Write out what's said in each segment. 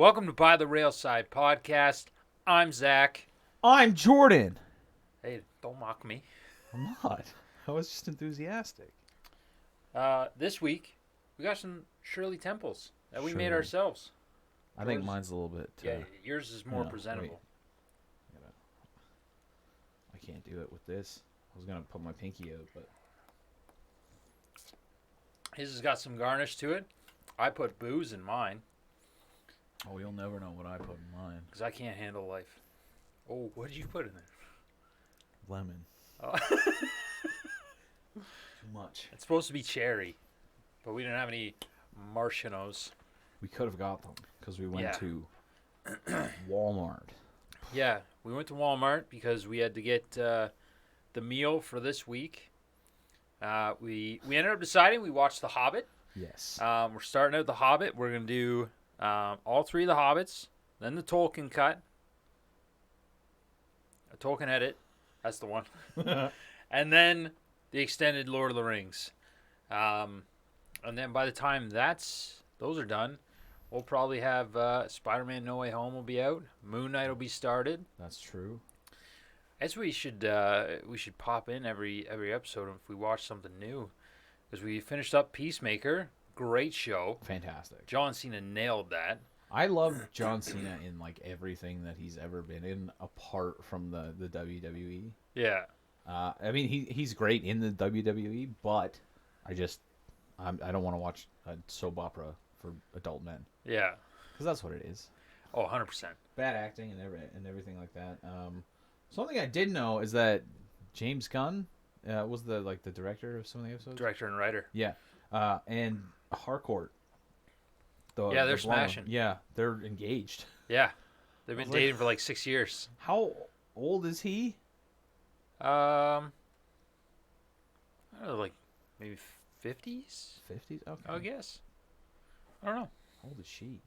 Welcome to By the Railside podcast. I'm Zach. I'm Jordan. Hey, don't mock me. I'm not. I was just enthusiastic. This week, we got some Shirley Temples that we made Shirley. ourselves. I think Yours- mine's a little bit. Yeah, yours is more no, presentable. I can't do it with this. I was gonna put my pinky out, but His has got some garnish to it. I put booze in mine you'll never know what I put in mine. because I can't handle life. Oh, what did you put in there? Lemon. Oh. Too much. It's supposed to be cherry, but we didn't have any marshmallows. We could have got them because we went Yeah. to Walmart. Yeah, we went to Walmart because we had to get the meal for this week. We ended up deciding we watched The Hobbit. Yes. We're starting out The Hobbit. We're going to do all three of the Hobbits, then the Tolkien cut, a Tolkien edit, that's the one, and then the extended Lord of the Rings. And then by the time those are done, we'll probably have Spider-Man No Way Home will be out. Moon Knight will be started. That's true. As we should pop in every episode if we watch something new, because we finished up Peacemaker. Great show. Fantastic. John Cena nailed that. I love John Cena in like everything that he's ever been in, apart from the WWE. Yeah. I mean, he's great in the WWE, but I don't want to watch a soap opera for adult men Yeah. because that's what it is. Oh, 100%. Bad acting and everything like that. Something I did know is that James Gunn was the director of some of the episodes. Director and writer. Yeah, and Harcourt. Yeah, they're the blonde one. smashing. Yeah, they're engaged. Yeah. They've been was like- dating for like 6 years. How old is he? I don't know, like maybe 50s, 50s. Okay. I would guess. I don't know. How old is she?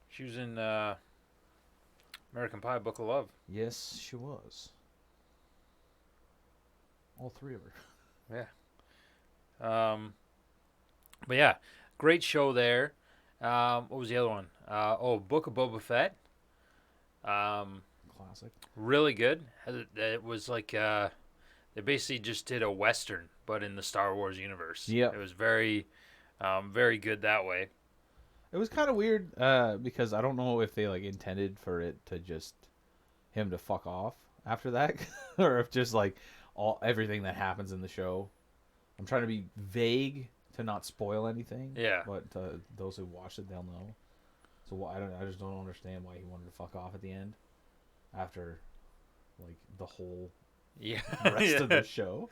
She was in American Pie Book of Love. Yes, she was. All three of her. Yeah. But yeah, great show there. What was the other one? Book of Boba Fett. Classic. Really good. It was like they basically just did a Western, but in the Star Wars universe. Yeah. It was very, very good that way. It was kind of weird because I don't know if they like intended for it to just him to fuck off after that, or if just like everything that happens in the show. I'm trying to be vague to not spoil anything. Yeah. But those who watched it, they'll know. So I just don't understand why he wanted to fuck off at the end, after like the whole Yeah. rest of the show.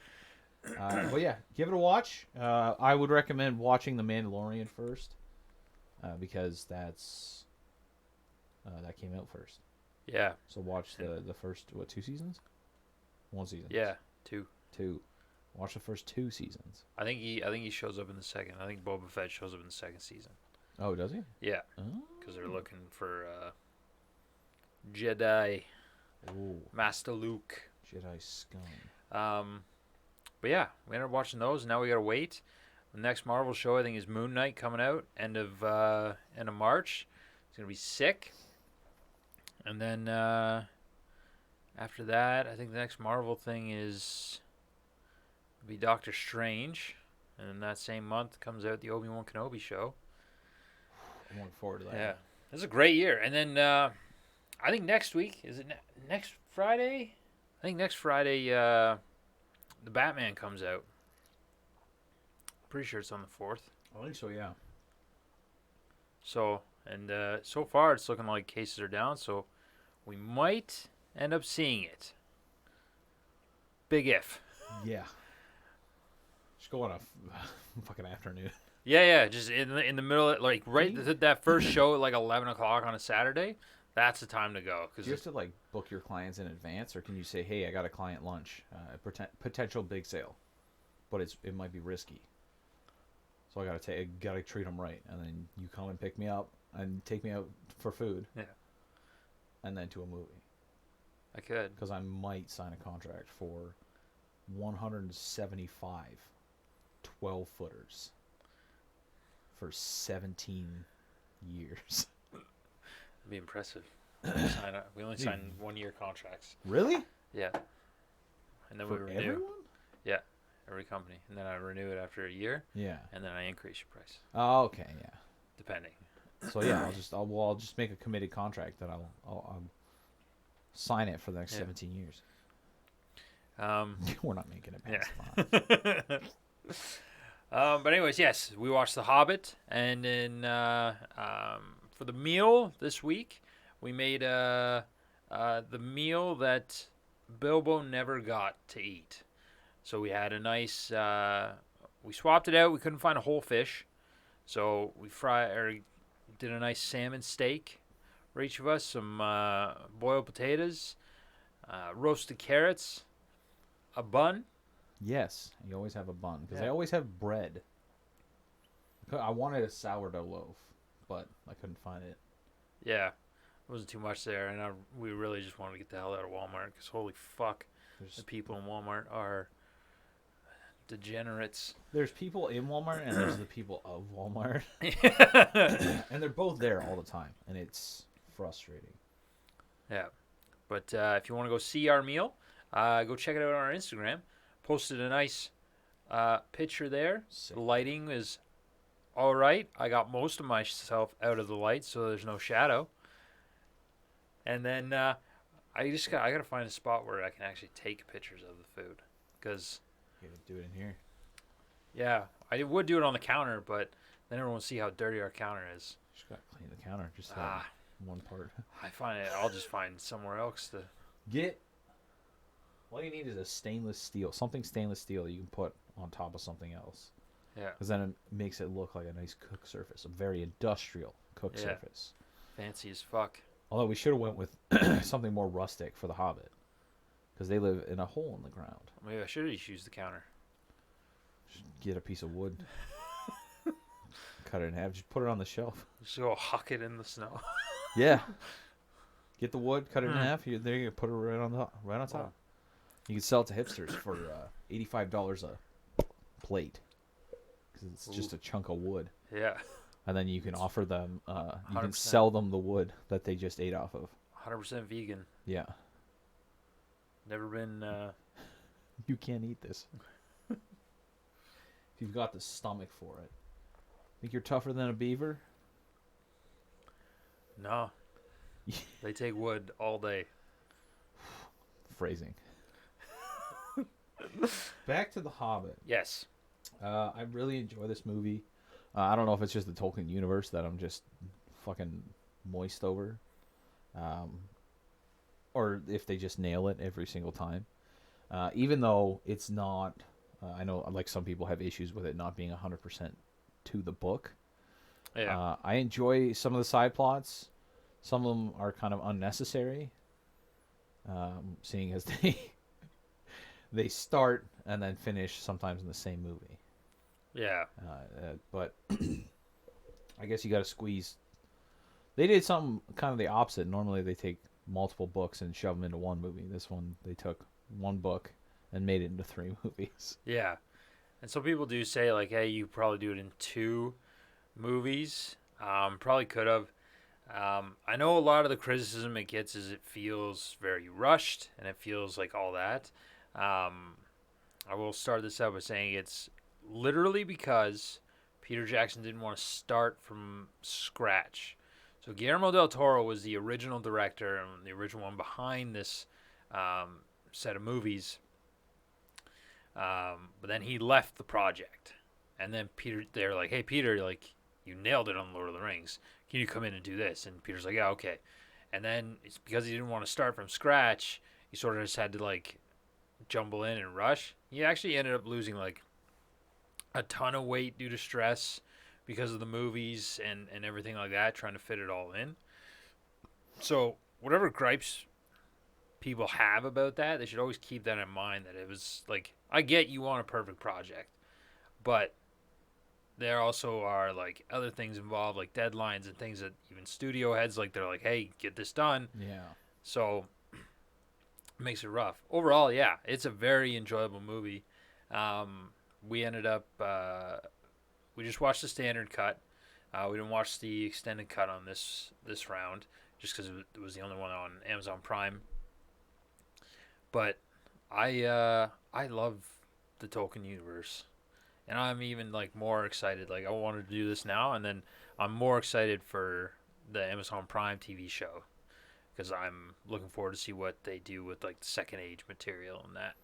But yeah, give it a watch. I would recommend watching The Mandalorian first. Because that came out first. Yeah. So watch the first 2 seasons? 1 season. Yeah. 2. 2. Watch the first 2 seasons. I think he shows up in the second. I think Boba Fett shows up in the second season. Oh, does he? Yeah. Oh. Because they're looking for Jedi Ooh, Master Luke. Jedi scum. But yeah, we ended up watching those, and now we gotta wait. The next Marvel show I think is Moon Knight coming out end of March. It's gonna be sick. And then after that, I think the next Marvel thing is be Doctor Strange, and then that same month comes out the Obi-Wan Kenobi show. I'm looking forward to that. Yeah, it's a great year. And then I think next week is it next Friday? I think next Friday the Batman comes out. Pretty sure it's on the 4th. I think so, yeah. So, and so far it's looking like cases are down, so we might end up seeing it. Big if. Yeah. Just go on a fucking afternoon. Yeah, just in the middle, like right that first show at like 11 o'clock on a Saturday. That's the time to go. Do you have to like book your clients in advance, or can you say, "Hey, I got a client lunch, potential big sale, but it might be risky, so I gotta treat them right," and then you come and pick me up and take me out for food, Yeah. and then to a movie. I could. Because I might sign a contract for 175 12-footers for 17 years. It'd be impressive. We only Dude. sign 1-year contracts. Really? Yeah. And then For we renew. everyone? Yeah, every company. And then I renew it after a year, Yeah. and then I increase your price, Oh, okay. Yeah. depending. So yeah, I'll just make a committed contract that I'll sign it for the next Yeah. 17 years. Um, We're not making it past yeah. But anyways, yes, we watched The Hobbit, and then for the meal this week, we made the meal that Bilbo never got to eat. So we had a nice. We swapped it out. We couldn't find a whole fish, so we did a nice salmon steak for each of us. Some boiled potatoes, roasted carrots, a bun. Yes, you always have a bun because Yeah. I always have bread. I wanted a sourdough loaf, but I couldn't find it. Yeah, wasn't too much there, and we really just wanted to get the hell out of Walmart because holy fuck, the people in Walmart are degenerates. There's people in Walmart and there's the people of Walmart, and they're both there all the time, and it's frustrating. Yeah, but if you want to go see our meal, go check it out on our Instagram. Posted a nice picture there. Sick. The lighting is all right. I got most of myself out of the light, so there's no shadow. And then I gotta find a spot where I can actually take pictures of the food, because You can do it in here. yeah, I would do it on the counter, but then everyone will see how dirty our counter is. Just gotta clean the counter, just that one part. I find it. I'll just find somewhere else to. All you need is a stainless steel, something stainless steel you can put on top of something else. Yeah. Because then it makes it look like a nice cook surface, a very industrial cook surface. Fancy as fuck. Although we should have went with something more rustic for the Hobbit, because they live in a hole in the ground. Maybe I should have just used the counter. Just get a piece of wood, cut it in half, just put it on the shelf. Just go huck it in the snow. Yeah. Get the wood, cut it in half. There you go, put it right on top. Wow. You can sell it to hipsters for $85 a plate, because it's just a chunk of wood. Yeah. And then you can offer them, you can 100%. sell them the wood that they just ate off of. 100% vegan. Yeah. Never been. You can't eat this. If you've got the stomach for it. Think you're tougher than a beaver? No. They take wood all day. Phrasing. Back to The Hobbit. Yes. I really enjoy this movie. I don't know if it's just the Tolkien universe that I'm just fucking moist over. Or if they just nail it every single time. Even though it's not... I know like some people have issues with it not being 100% to the book. Yeah. I enjoy some of the side plots. Some of them are kind of unnecessary. Seeing as they start and then finish sometimes in the same movie. Yeah. But I guess you got to squeeze. They did something kind of the opposite. Normally they take multiple books and shove them into one movie. This one, they took one book and made it into 3 movies. Yeah. And some people do say, like, hey, you probably do it in 2 movies. Probably could have. I know a lot of the criticism it gets is it feels very rushed and it feels like all that. I will start this out by saying it's literally because Peter Jackson didn't want to start from scratch. So Guillermo del Toro was the original director and the original one behind this set of movies. But then he left the project. And then they're like, hey, Peter, like, you nailed it on Lord of the Rings. Can you come in and do this? And Peter's like, yeah, okay. And then it's because he didn't want to start from scratch, he sort of just had to, like, jumble in and rush. He actually ended up losing, like, a ton of weight due to stress because of the movies and everything like that, trying to fit it all in. So whatever gripes people have about that, they should always keep that in mind, that it was, like, I get you want a perfect project, but there also are, like, other things involved, like deadlines and things that even studio heads, like, they're like, hey, get this done. Yeah. So it makes it rough. Overall, yeah, it's a very enjoyable movie. We ended up, we just watched the standard cut. We didn't watch the extended cut on this round, just because it was the only one on Amazon Prime. But I love the Tolkien universe, and I'm even like more excited. Like I wanted to do this now, and then I'm more excited for the Amazon Prime TV show because I'm looking forward to see what they do with like the Second Age material and that.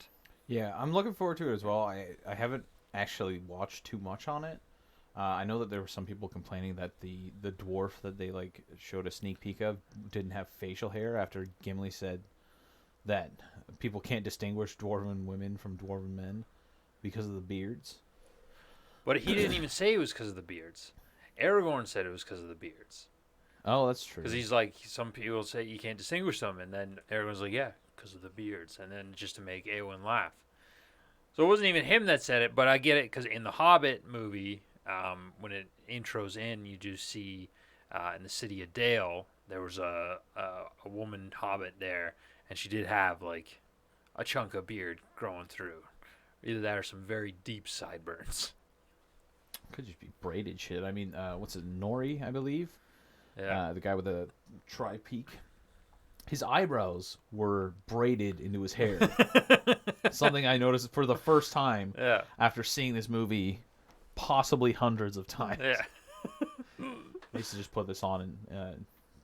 Yeah, I'm looking forward to it as well. I haven't actually watched too much on it. I know that there were some people complaining that the dwarf that they like showed a sneak peek of didn't have facial hair after Gimli said that people can't distinguish dwarven women from dwarven men because of the beards. But he didn't even say it was because of the beards. Aragorn said it was because of the beards. Oh, that's true. Because he's like, some people say you can't distinguish them, and then Aragorn's like, yeah, because of the beards, and then just to make Eowyn laugh. So it wasn't even him that said it, but I get it because in the Hobbit movie, when it intros in, you do see in the city of Dale there was a woman Hobbit there, and she did have like a chunk of beard growing through, either that or some very deep sideburns. Could just be braided shit. I mean, what's it, Nori, I believe? Yeah. The guy with the tri-peak. His eyebrows were braided into his hair. Something I noticed for the first time Yeah. after seeing this movie possibly hundreds of times. Yeah. I used to just put this on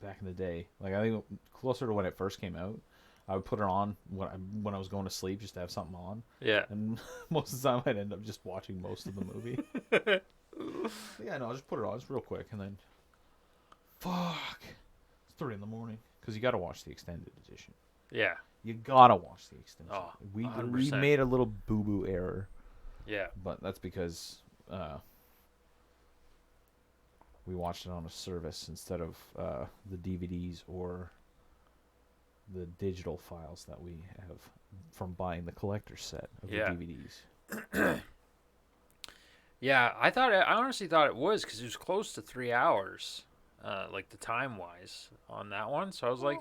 back in the day. Like, I think closer to when it first came out, I would put it on when I was going to sleep just to have something on. Yeah. And most of the time I'd end up just watching most of the movie. Yeah, no, I'll just put it on just real quick and then... Fuck. It's 3 in the morning. Because you got to watch the extended edition. Yeah. You got to watch the extended. Oh, we 100%. made a little boo-boo error. Yeah. But that's because we watched it on a service instead of the DVDs or the digital files that we have from buying the collector's set of the DVDs. Yeah, I honestly thought it was because it was close to 3 hours, like the time wise on that one. So I was like,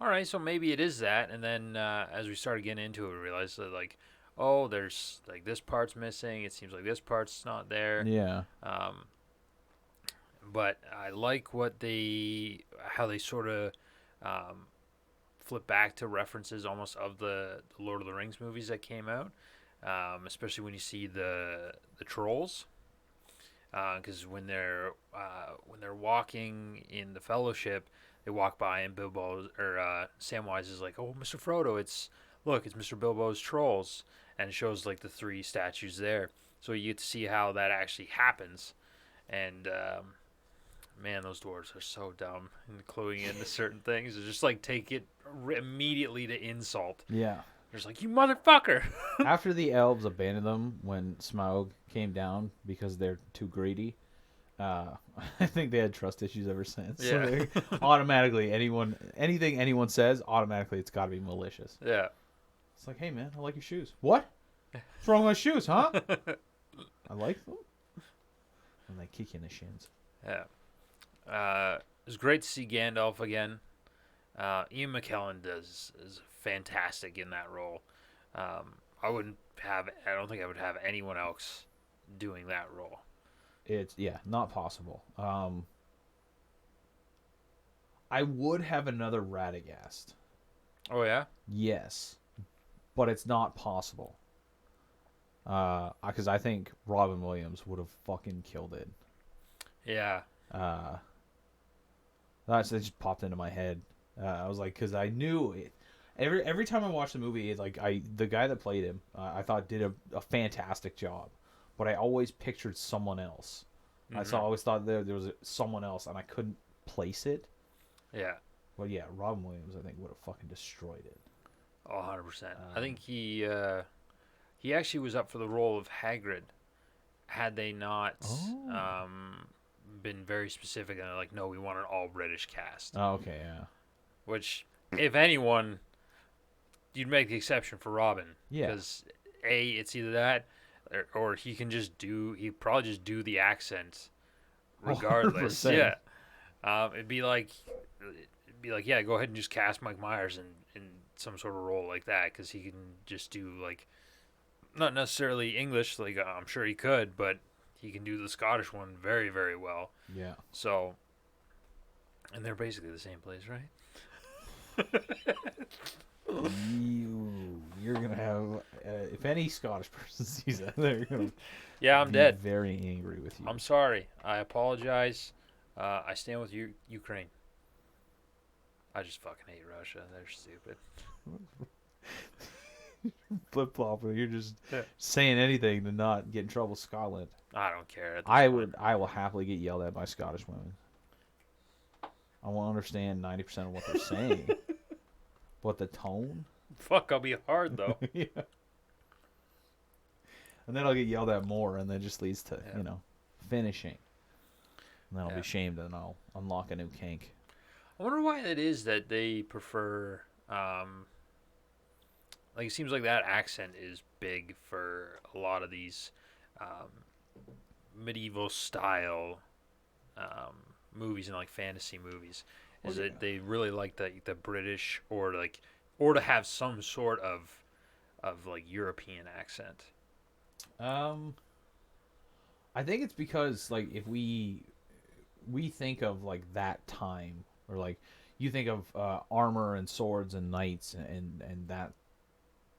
all right, so maybe it is that. And then as we started getting into it, we realized that like, oh, there's like this part's missing. It seems like this part's not there. Yeah. But I like how they sort of flip back to references almost of the Lord of the Rings movies that came out. Especially when you see the trolls, because when they're walking in the Fellowship, they walk by and Bilbo or Samwise is like, "Oh, Mr. Frodo, it's Mr. Bilbo's trolls," and it shows like the 3 statues there, so you get to see how that actually happens, and man, those dwarves are so dumb and cluing into certain things. They just like take it immediately to insult. Yeah. There's like, you motherfucker. After the elves abandoned them when Smaug came down because they're too greedy, I think they had trust issues ever since. Yeah. So automatically, anything anyone says, automatically it's got to be malicious. Yeah. It's like, hey man, I like your shoes. What? What's wrong with my shoes, huh? I like them. And they kick you in the shins. Yeah. It was great to see Gandalf again. Ian McKellen is fantastic in that role. I don't think I would have anyone else doing that role. It's not possible. I would have another Radagast. Oh yeah? Yes. But it's not possible. Because I think Robin Williams would have fucking killed it. Yeah. That just popped into my head. I was like, because I knew it. Every time I watched the movie, it's like the guy that played him, I thought did a fantastic job, but I always pictured someone else. Mm-hmm. I always thought there was someone else, and I couldn't place it. Yeah. But yeah, Robin Williams, I think, would have fucking destroyed it. Oh, 100%. I think he actually was up for the role of Hagrid, had they not been very specific and like, no, we want an all British cast. Oh, okay, yeah. Which, if anyone, you'd make the exception for Robin. Yeah. Because it's either that, or he probably just do the accent, regardless. 100%. Yeah. It'd be like, yeah, go ahead and just cast Mike Myers in some sort of role like that, because he can just do like, not necessarily English, like I'm sure he could, but he can do the Scottish one very, very well. Yeah. So, and they're basically the same place, right? You're gonna have if any Scottish person sees that, they're gonna Yeah, I'm be dead. very angry with you. I'm sorry. I apologize. I stand with you, Ukraine. I just fucking hate Russia. They're stupid. Flip flop. You're just Yeah. saying anything to not get in trouble with Scotland. I don't care. At this I point. will happily get yelled at by Scottish women. I won't understand 90% of what they're saying, but the tone. Fuck, I'll be hard though. Yeah. And then I'll get yelled at more, and that just leads to finishing. And then I'll be shamed, and I'll unlock a new kink. I wonder why it is that they prefer. Like, it seems like that accent is big for a lot of these medieval style movies and like fantasy movies. Is that they really like the British or to have some sort of like European accent. I think it's because like if we think of like that time, or like you think of armor and swords and knights and that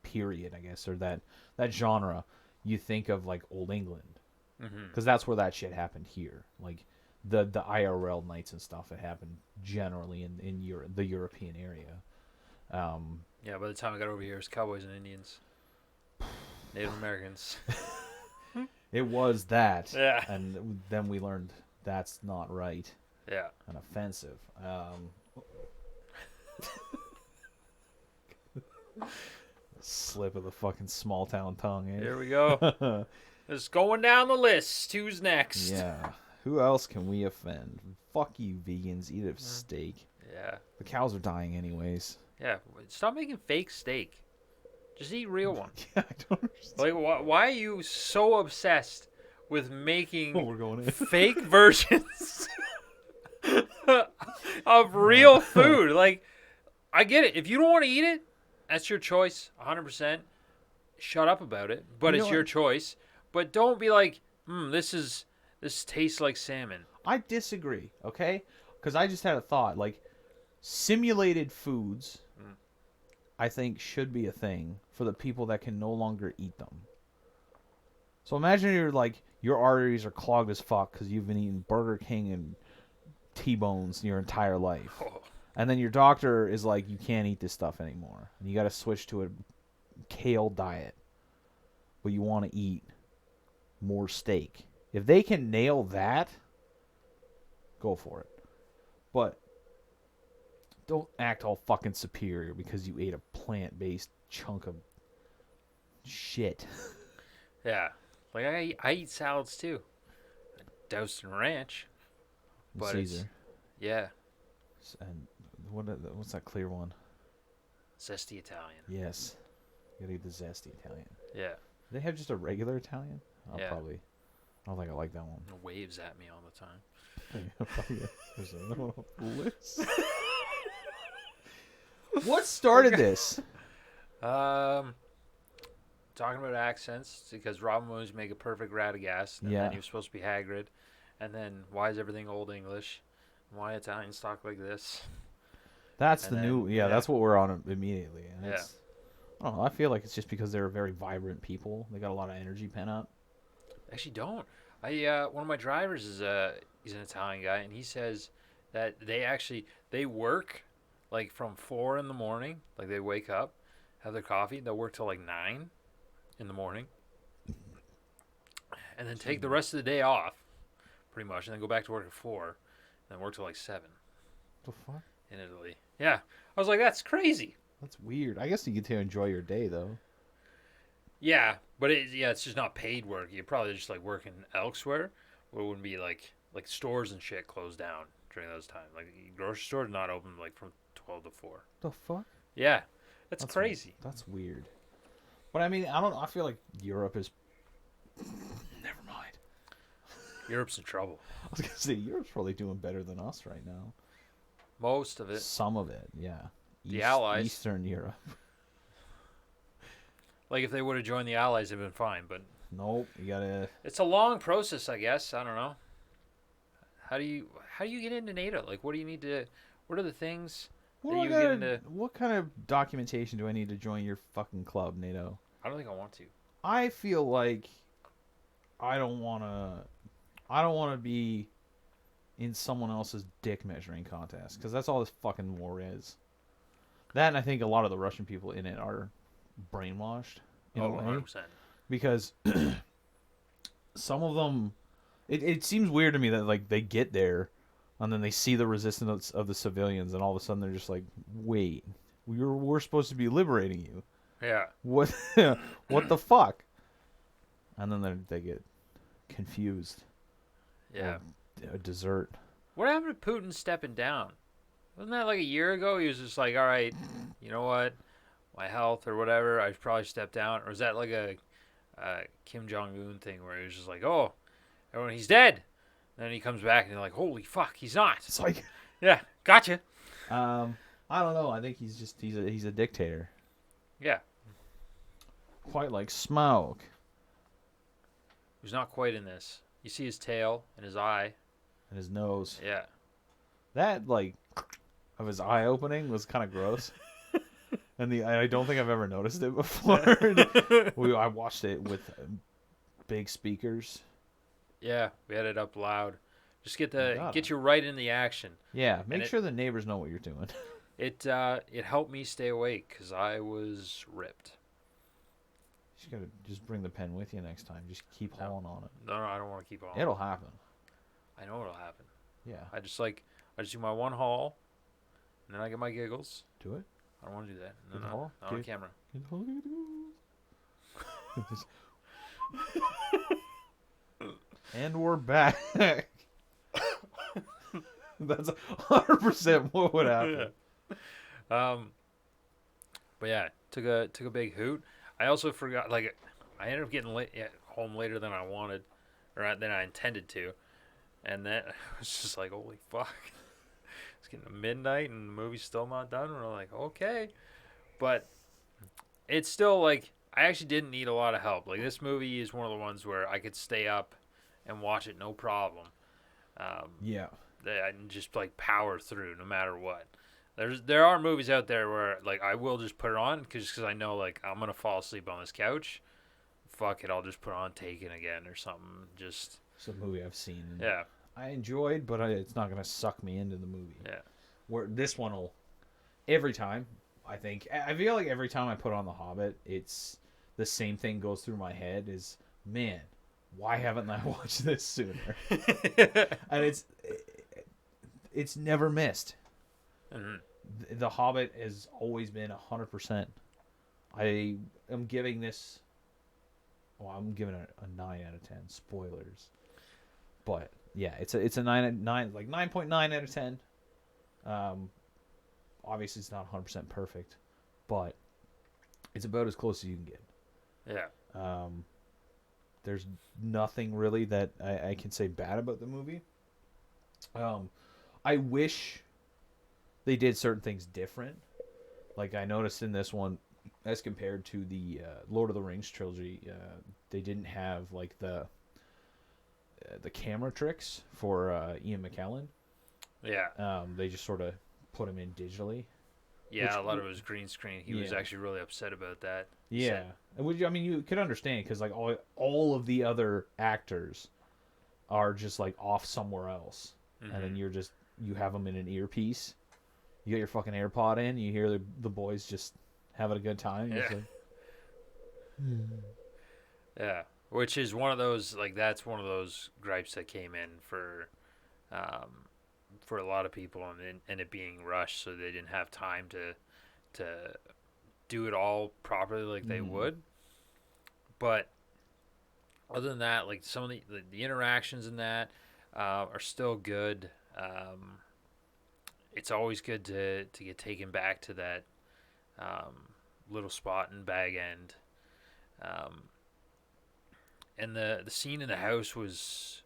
period, I guess, or that genre, you think of like Old England, because that's where that shit happened here. Like the IRL knights and stuff, it happened generally in Europe, the European area. Yeah, by the time I got over here, it was cowboys and Indians, Native Americans. It was that, Yeah. and then we learned that's not right. Yeah. And offensive. Slip of the fucking small town tongue. Eh? Here we go. It's going down the list. Who's next? Yeah. Who else can we offend? Fuck you, vegans. Eat a steak. Yeah. The cows are dying anyways. Yeah. Stop making fake steak. Just eat real one. Yeah, I don't understand. Like, why are you so obsessed with making We're going in. fake versions of real food? Like, I get it. If you don't want to eat it, that's your choice, 100%. Shut up about it. But it's your choice. But don't be like, this tastes like salmon. I disagree, okay? Because I just had a thought. Like, simulated foods, I think, should be a thing for the people that can no longer eat them. So imagine your arteries are clogged as fuck because you've been eating Burger King and T-bones your entire life. Oh. And then your doctor is like, you can't eat this stuff anymore. And you got to switch to a kale diet. But you want to eat more steak. If they can nail that, go for it. But don't act all fucking superior because you ate a plant-based chunk of shit. Yeah. Like, I eat salads, too. Doused in ranch. But Caesar. Yeah. And what's that clear one? Zesty Italian. Yes. You gotta eat the zesty Italian. Yeah. Do they have just a regular Italian? Yeah. Probably. I don't think I like that one. It waves at me all the time. There's another one on the list. What started this? Talking about accents, because Robin Williams make a perfect Radagast, and then he was supposed to be Hagrid, and then why is everything Old English? Why Italian talk like this? That's that's what we're on immediately. And Yeah. I don't know. I feel like it's just because they're very vibrant people. They got a lot of energy pent up. Actually, don't. One of my drivers is he's an Italian guy, and he says that they work like from 4 in the morning, like they wake up, have their coffee, they'll work till like 9 in the morning, and then take the rest of the day off, pretty much, and then go back to work at 4, and then work till like 7. The fuck? In Italy. Yeah, I was like, that's crazy. That's weird. I guess you get to enjoy your day though. Yeah, but it's just not paid work. You're probably just like working elsewhere, where it wouldn't be like stores and shit closed down during those times. Like grocery stores not open like from 12 to 4. The fuck? Yeah, that's crazy. That's weird. But I mean, I feel like Europe is. Never mind. Europe's in trouble. I was gonna say Europe's probably doing better than us right now. Most of it. Some of it, yeah. The Allies. Eastern Europe. Like if they would have joined the Allies, it'd been fine. But Nope. You gotta. It's a long process, I guess. I don't know. How do you get into NATO? Like, what do you need to? What are the things that you get into? What kind of documentation do I need to join your fucking club, NATO? I don't think I want to. I feel like I don't wanna. I don't wanna be in someone else's dick measuring contest because that's all this fucking war is. That, and I think a lot of the Russian people in it are brainwashed in a way 100%. because some of them. It seems weird to me that like they get there, and then they see the resistance of the civilians, and all of a sudden they're just like, "Wait, we're supposed to be liberating you. Yeah. What what the fuck?" And then they get confused. Yeah. A dessert. What happened to Putin stepping down? Wasn't that like a year ago? He was just like, all right, you know what? My health or whatever, I should probably step down. Or was that like a Kim Jong-un thing where he was just like, oh, everyone, he's dead. And then he comes back and you're like, holy fuck, he's not. It's like, yeah, gotcha. I don't know. I think he's a dictator. Yeah. Quite like Smaug. He's not quite in this. You see his tail and his eye. And his nose. Yeah. That, like, of his eye opening was kind of gross. And I don't think I've ever noticed it before. I watched it with big speakers. Yeah, we had it up loud. Just get you right in the action. Yeah, make sure the neighbors know what you're doing. It helped me stay awake because I was ripped. You gotta just bring the pen with you next time. Just keep hauling on it. No, I don't want to keep on. It'll happen. I know it'll happen. Yeah. I just do my one haul, and then I get my giggles. Do it. I don't want to do that. Get the No, haul? not on camera. Get the haul. And we're back. That's 100% what would happen. Yeah. But yeah, took a big hoot. I also forgot, like, I ended up getting home later than I wanted, or than I intended to, and then I was just like, holy fuck. It's getting to midnight and the movie's still not done. We're like, okay. But it's still, like, I actually didn't need a lot of help. Like, this movie is one of the ones where I could stay up and watch it no problem. Yeah. And just, like, power through no matter what. There are movies out there where, like, I will just put it on because I know, like, I'm going to fall asleep on this couch. Fuck it, I'll just put on Taken again or something. Just it's a movie I've seen. Yeah. I enjoyed, but it's not going to suck me into the movie. Yeah. Where this one will, every time, I feel like every time I put on The Hobbit, it's the same thing goes through my head is, man, why haven't I watched this sooner? And it's never missed. Mm-hmm. The Hobbit has always been 100%. I am giving this. Well, I'm giving it a 9 out of 10. Spoilers, but yeah, it's a 9 like 9.9 out of 10. Obviously it's not 100% perfect, but it's about as close as you can get. Yeah. There's nothing really that I can say bad about the movie. I wish they did certain things different. Like I noticed in this one, as compared to the Lord of the Rings trilogy, they didn't have like the camera tricks for Ian McKellen. Yeah. They just sort of put him in digitally. Yeah, a lot of it was green screen. He was actually really upset about that. Yeah. Which, I mean, you could understand because like all of the other actors are just like off somewhere else. Mm-hmm. And then you have them in an earpiece. You get your fucking AirPod in. You hear the boys just having a good time. Yeah. Like, yeah. Which is one of those, like, that's one of those gripes that came in for a lot of people and it being rushed, so they didn't have time to do it all properly like they would. But other than that, like, some of the interactions in that are still good. It's always good to get taken back to that little spot in Bag End. And the scene in the house was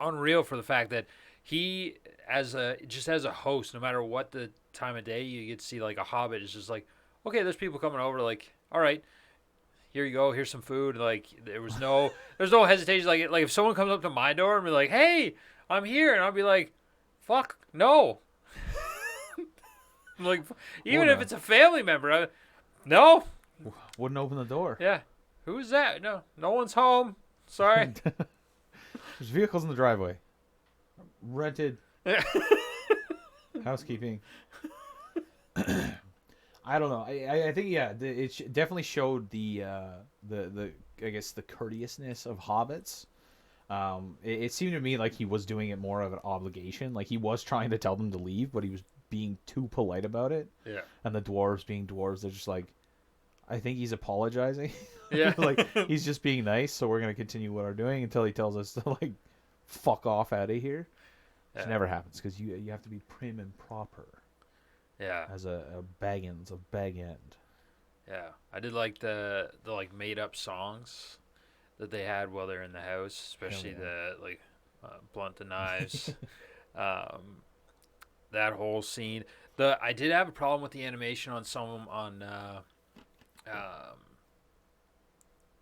unreal for the fact that he, as a host, no matter what the time of day, you get to see like a Hobbit is just like, okay, there's people coming over, like, all right, here you go, here's some food. Like there's no hesitation. Like if someone comes up to my door and be like, hey, I'm here, and I'll be like, fuck no. Like even if it's a family member, no, Wouldn't open the door. yeah, who's that? No one's home. Sorry. There's vehicles in the driveway. Rented. Housekeeping. I don't know. I think it definitely showed the I guess the courteousness of hobbits. It seemed to me like he was doing it more of an obligation. Like he was trying to tell them to leave, but he was being too polite about it. Yeah. And the dwarves being dwarves, they're just like, I think he's apologizing. Yeah. Like he's just being nice, so we're gonna continue what we're doing until he tells us to like fuck off out of here. Which never happens because you have to be prim and proper. Yeah. As a Baggins of Bag End. Yeah. I did like the like made up songs that they had while they're in the house, especially the like blunt the knives. That whole scene. I did have a problem with the animation on some on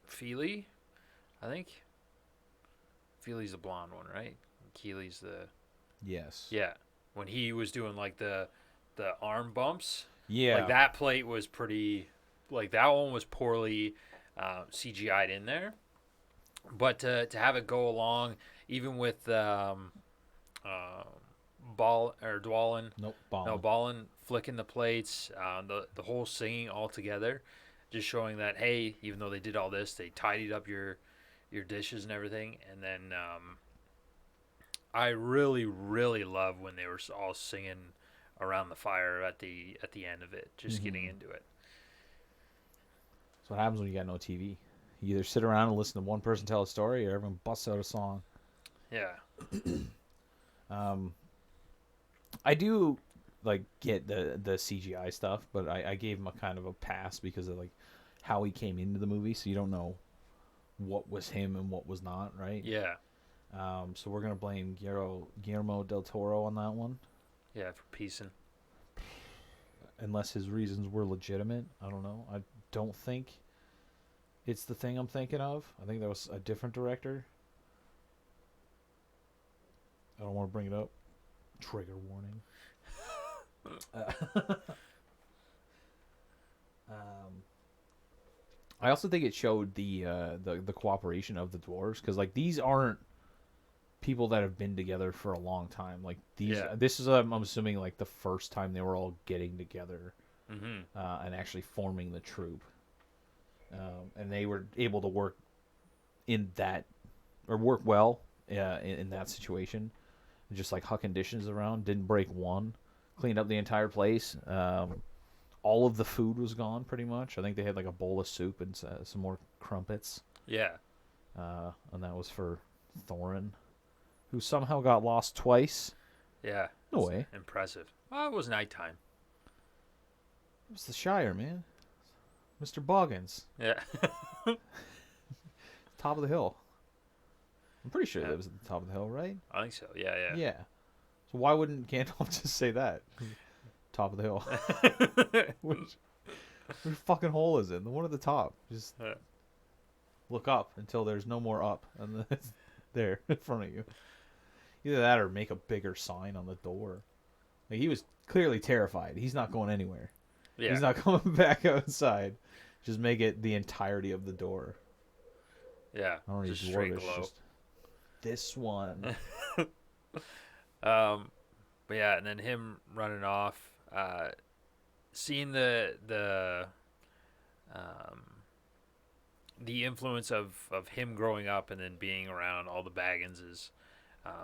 Feely, I think. Feely's the blonde one, right? Keely's the Yes. yeah. When he was doing like the arm bumps, Yeah. like that plate was pretty, like that one was poorly CGI'd in there. But to have it go along, even with Dwalin, Ballin flicking the plates, the whole singing all together, just showing that hey, even though they did all this, they tidied up your dishes and everything. And then I really love when they were all singing around the fire at the end of it, just getting into it. That's what happens when you got no TV. You either sit around and listen to one person tell a story, or everyone busts out a song. Yeah. I do like get the CGI stuff, but I gave him a kind of a pass because of like how he came into the movie, so you don't know what was him and what was not, right? Yeah. So we're gonna blame Guillermo del Toro on that one. Yeah, for piecing. Unless his reasons were legitimate. I don't know. I don't think it's the thing I'm thinking of. I think that was a different director. I don't want to bring it up. Trigger warning. I also think it showed the cooperation of the dwarves, because like these aren't people that have been together for a long time. Like these, this is I'm assuming like the first time they were all getting together and actually forming the troupe, and they were able to work in that or work well in that situation. Just like hucking dishes around, didn't break one, cleaned up the entire place. All of the food was gone pretty much. I think they had like a bowl of soup and some more crumpets. Yeah. And that was for Thorin, who somehow got lost twice. Yeah. No way. Impressive. Well, it was nighttime. It was the Shire, man. Mr. Boggins. Yeah. Top of the hill. I'm pretty sure that was at the top of the hill, right? I think so. Yeah. Yeah. So why wouldn't Gandalf just say that? Top of the hill. Which fucking hole is it? The one at the top. Just look up until there's no more up, and then it's there in front of you. Either that or make a bigger sign on the door. Like, he was clearly terrified. He's not going anywhere. Yeah. He's not coming back outside. Just make it the entirety of the door. Yeah. I don't need just straight dwarvish, glow. just this one. But yeah, and then him running off, seeing the influence of him growing up and then being around all the Bagginses,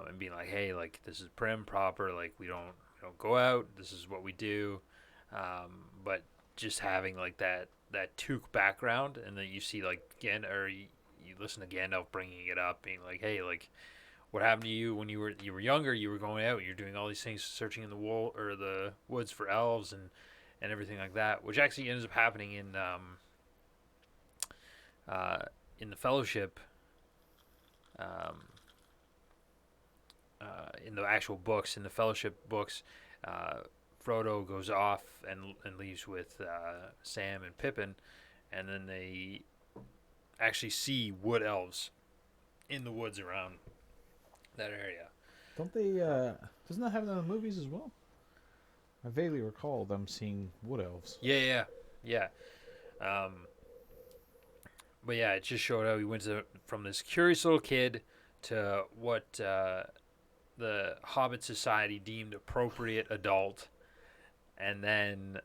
and being like, hey, like this is prim proper, like we don't go out, this is what we do, but just having like that Took background, and then you see like you listen to Gandalf bringing it up, being like, hey, like what happened to you when you were younger? You were going out, you're doing all these things, searching in the woods for elves and everything like that, which actually ends up happening in the Fellowship, in the actual books, in the Fellowship books. Frodo goes off and leaves with Sam and Pippin, and then they actually see wood elves in the woods around that area. Don't they? Doesn't that happen in the movies as well? I vaguely recall them seeing wood elves. Yeah. Um, but yeah, it just showed how he went from this curious little kid to what the Hobbit Society deemed appropriate adult, and then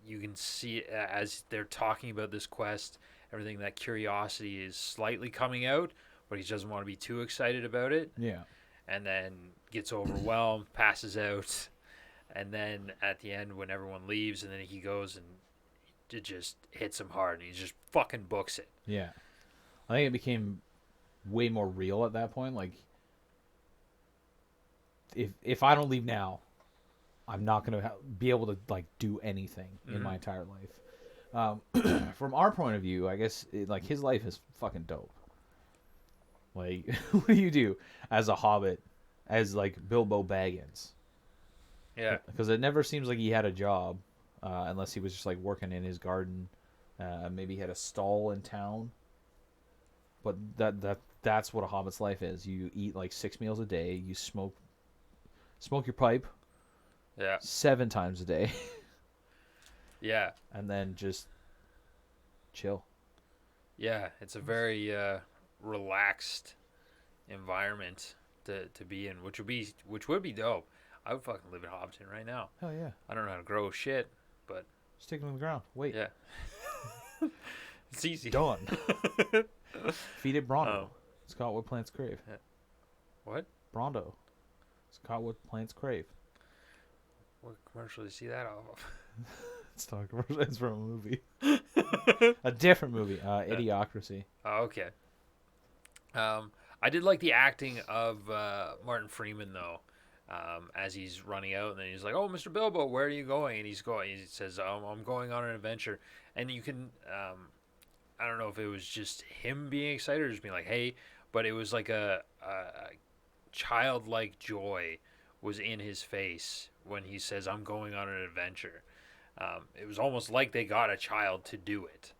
you can see as they're talking about this quest, everything that curiosity is slightly coming out, but he doesn't want to be too excited about it, Yeah. and then gets overwhelmed, passes out, and then at the end when everyone leaves, and then he goes and it just hits him hard, and he just fucking books it. Yeah. I think it became way more real at that point. Like, if I don't leave now, I'm not gonna be able to like do anything in my entire life. From our point of view, I guess like his life is fucking dope. Like, what do you do as a hobbit, as like Bilbo Baggins? Yeah. Because it never seems like he had a job, unless he was just like working in his garden. Maybe he had a stall in town. But that's what a hobbit's life is. You eat like 6 meals a day. You smoke your pipe. Yeah. 7 times a day. Yeah. And then just chill. Yeah. It's a very relaxed environment to be in, which would be dope. I would fucking live in Hobbiton right now. Hell yeah. I don't know how to grow shit, but Stick it on the ground. Wait. yeah. It's easy. Done. Feed it Brondo. It's caught what plants crave. What? Brondo. It's caught what plants crave. What commercial do you see that off of? It's not a commercial. It's from a movie. A different movie. Idiocracy. Oh, okay. I did like the acting of Martin Freeman though, as he's running out, and then he's like, "Oh, Mr. Bilbo, where are you going?" And he says, "I'm going on an adventure." And you can, I don't know if it was just him being excited or just being like, "Hey," but it was like a childlike joy was in his face when he says, "I'm going on an adventure." It was almost like they got a child to do it.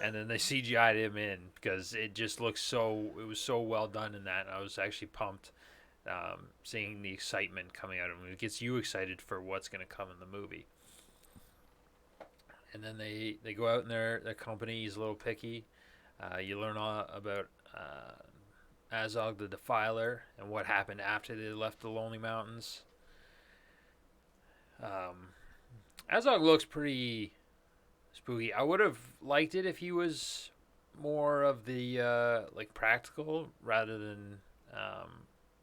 And then they CGI'd him in because it just looks it was so well done in that. And I was actually pumped seeing the excitement coming out of him. It gets you excited for what's going to come in the movie. And then they go out in their company. He's a little picky. You learn all about Azog the Defiler and what happened after they left the Lonely Mountains. Azog looks pretty spooky. I would have liked it if he was more of the like practical rather than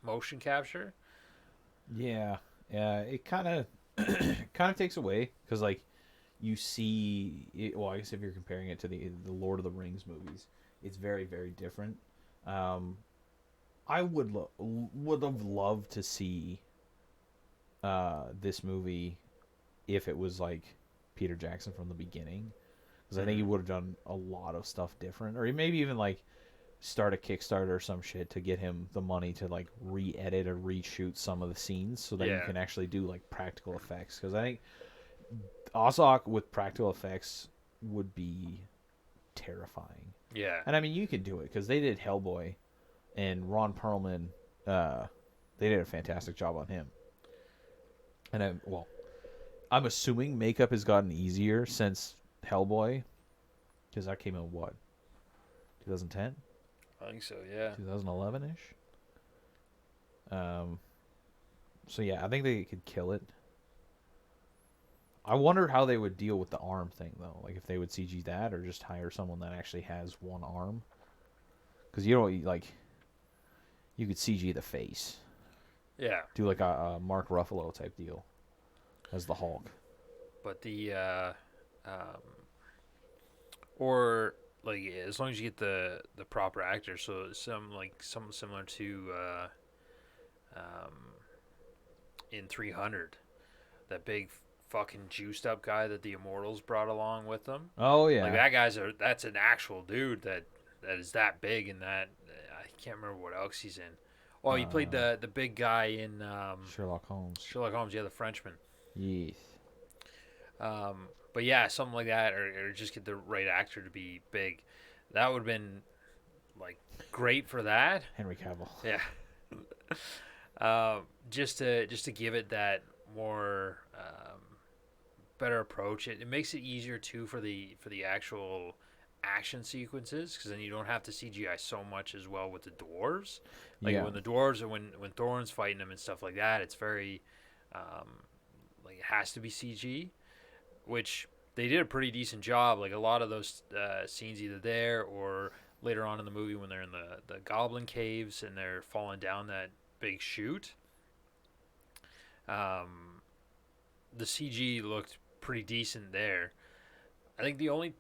motion capture. Yeah. It kind of takes away because like you see it, well, I guess if you're comparing it to the Lord of the Rings movies, it's very very different. I would have loved to see this movie if it was like Peter Jackson from the beginning, because I think he would have done a lot of stuff different, or maybe even like start a Kickstarter or some shit to get him the money to like re-edit or reshoot some of the scenes so that you can actually do like practical effects, because I think Ozark with practical effects would be terrifying. Yeah. And I mean, you can do it because they did Hellboy, and Ron Perlman, they did a fantastic job on him. And I'm assuming makeup has gotten easier since Hellboy, because that came out what, 2010? I think so. Yeah. 2011 ish. So yeah, I think they could kill it. I wonder how they would deal with the arm thing though, like if they would CG that or just hire someone that actually has one arm. Because you could CG the face. Yeah. Do like a Mark Ruffalo type deal as the Hulk. But or like as long as you get the proper actor, so something similar to in 300, that big fucking juiced up guy that the Immortals brought along with them. Oh yeah, like that's an actual dude that is that big, and that I can't remember what else he's in. Oh, he played the big guy in Sherlock Holmes. Sherlock Holmes, yeah, the Frenchman. Yes. But yeah, something like that, or just get the right actor to be big. That would have been like great for that. Henry Cavill. Yeah. Just to give it that more better approach. It makes it easier too for the actual action sequences, because then you don't have to CGI so much as well with the dwarves. Like Yeah. when the dwarves are when Thorin's fighting them and stuff like that, it's very like it has to be CG, which they did a pretty decent job. Like a lot of those scenes either there or later on in the movie when they're in the goblin caves and they're falling down that big chute. The CG looked pretty decent there. I think the only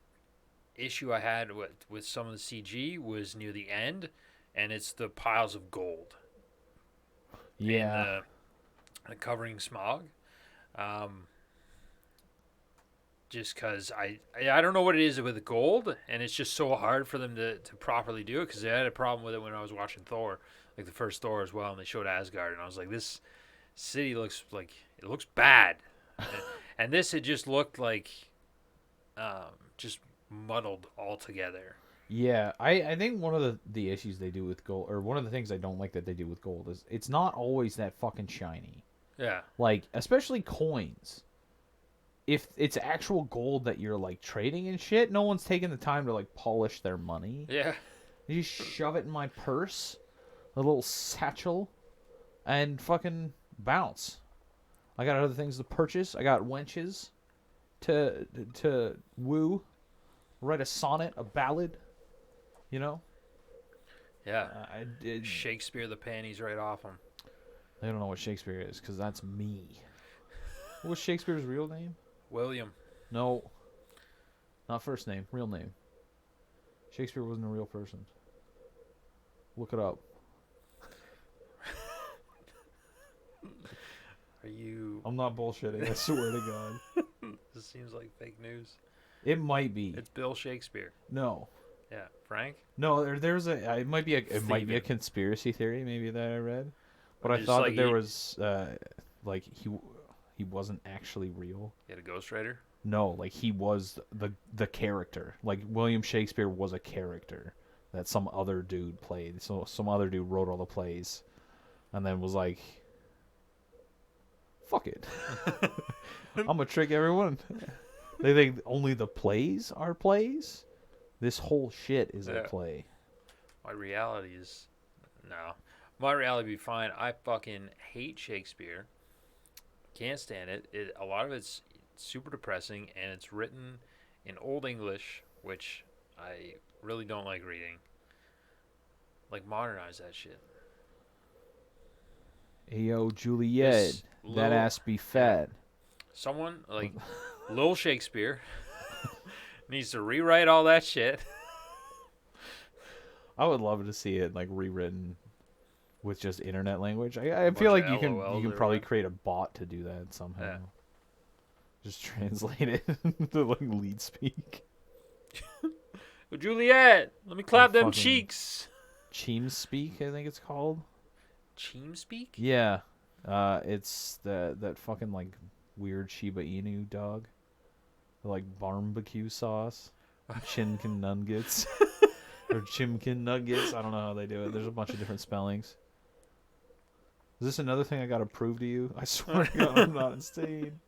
issue I had with some of the CG was near the end, and it's the piles of gold Yeah. and the covering smog. Um, just because I don't know what it is with the gold, and it's just so hard for them to properly do it, because they had a problem with it when I was watching Thor, like the first Thor as well, and they showed Asgard, and I was like, this city looks like it looks bad, and this it just looked like just muddled altogether. Yeah, I think one of the issues they do with gold, or one of the things I don't like that they do with gold, is it's not always that fucking shiny. Yeah, Like, especially coins. If it's actual gold that you're, like, trading and shit, no one's taking the time to, like, polish their money. yeah, You just shove it in my purse, a little satchel, and fucking bounce. I got other things to purchase. I got wenches to woo, write a sonnet, a ballad, you know? yeah. I did. Shakespeare the panties right off him. They don't know what Shakespeare is, because that's me. What was Shakespeare's real name? William. No. Not first name, real name. Shakespeare wasn't a real person. Look it up. Are you? I'm not bullshitting, I swear to God. This seems like fake news. It might be. It's Bill Shakespeare. No. Yeah, Frank. No, there's a. It might be a Stephen. conspiracy theory maybe that I read, but Or I just thought like that there he- was like he wasn't actually real. He had a ghostwriter. No, like he was the character. Like William Shakespeare was a character that some other dude played. So some other dude wrote all the plays, and then was like, "Fuck it, I'm gonna trick everyone." They think only the plays are plays. This whole shit is a Yeah. play. My reality is no. My reality would be fine. I fucking hate Shakespeare. Can't stand it. A lot of it's super depressing, and it's written in Old English, which I really don't like reading. Like, modernize that shit. Ayo, Juliet, This that little- ass be fat. Someone like Lil Shakespeare needs to rewrite all that shit. I would love to see it like rewritten with just internet language. I Bunch feel like of you can LOLs probably everywhere. create a bot to do that somehow. Yeah. Just translate it to like lead speak. Oh, Juliet, let me clap them fucking- cheeks. Cheem speak, I think it's called. Cheem speak? Yeah. It's that fucking like weird Shiba Inu dog. The, like barbecue sauce. Chinkin nuggets. Or chimkin nuggets. I don't know how they do it. There's a bunch of different spellings. Is this another thing I gotta prove to you? I swear to God, I'm not insane.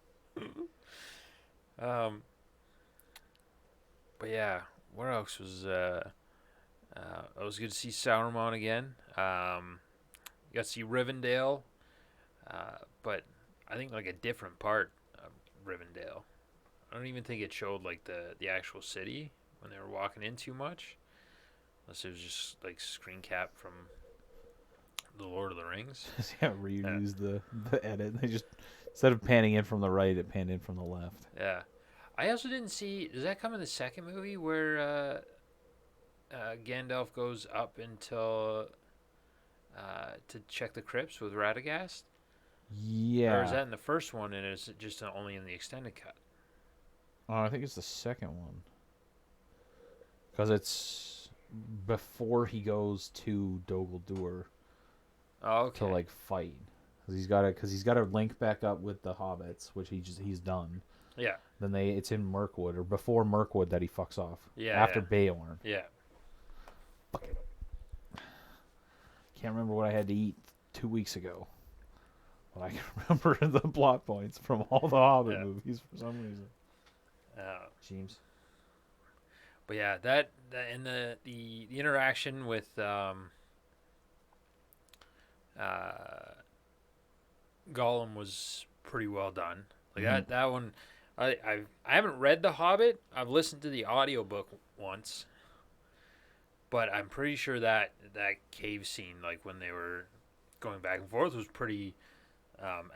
But yeah, what else was it was good to see Sauron again. You got to see Rivendell, but I think like a different part of Rivendell. I don't even think it showed like the actual city when they were walking in too much, unless it was just like screen cap from the Lord of the Rings. Yeah, reuse the edit. They just instead of panning in from the right, it panned in from the left. Yeah, I also didn't see. Does that come in the second movie where Gandalf goes up until to check the crypts with Radagast? Yeah. Or is that in the first one and is it just only in the extended cut? Oh, I think it's the second one. Because it's before he goes to Dol Guldur Oh, okay. to like fight. Because he's got to link back up with the hobbits, which he's done. Yeah. Then it's in Mirkwood or before Mirkwood that he fucks off. Yeah, After yeah. Beorn. Yeah. Can't remember what I had to eat 2 weeks ago. But I can remember the plot points from all the Hobbit movies for some reason. James. But yeah, that and the interaction with Gollum was pretty well done. Like that one, I haven't read The Hobbit. I've listened to the audiobook once, but I'm pretty sure that cave scene, like when they were going back and forth, was pretty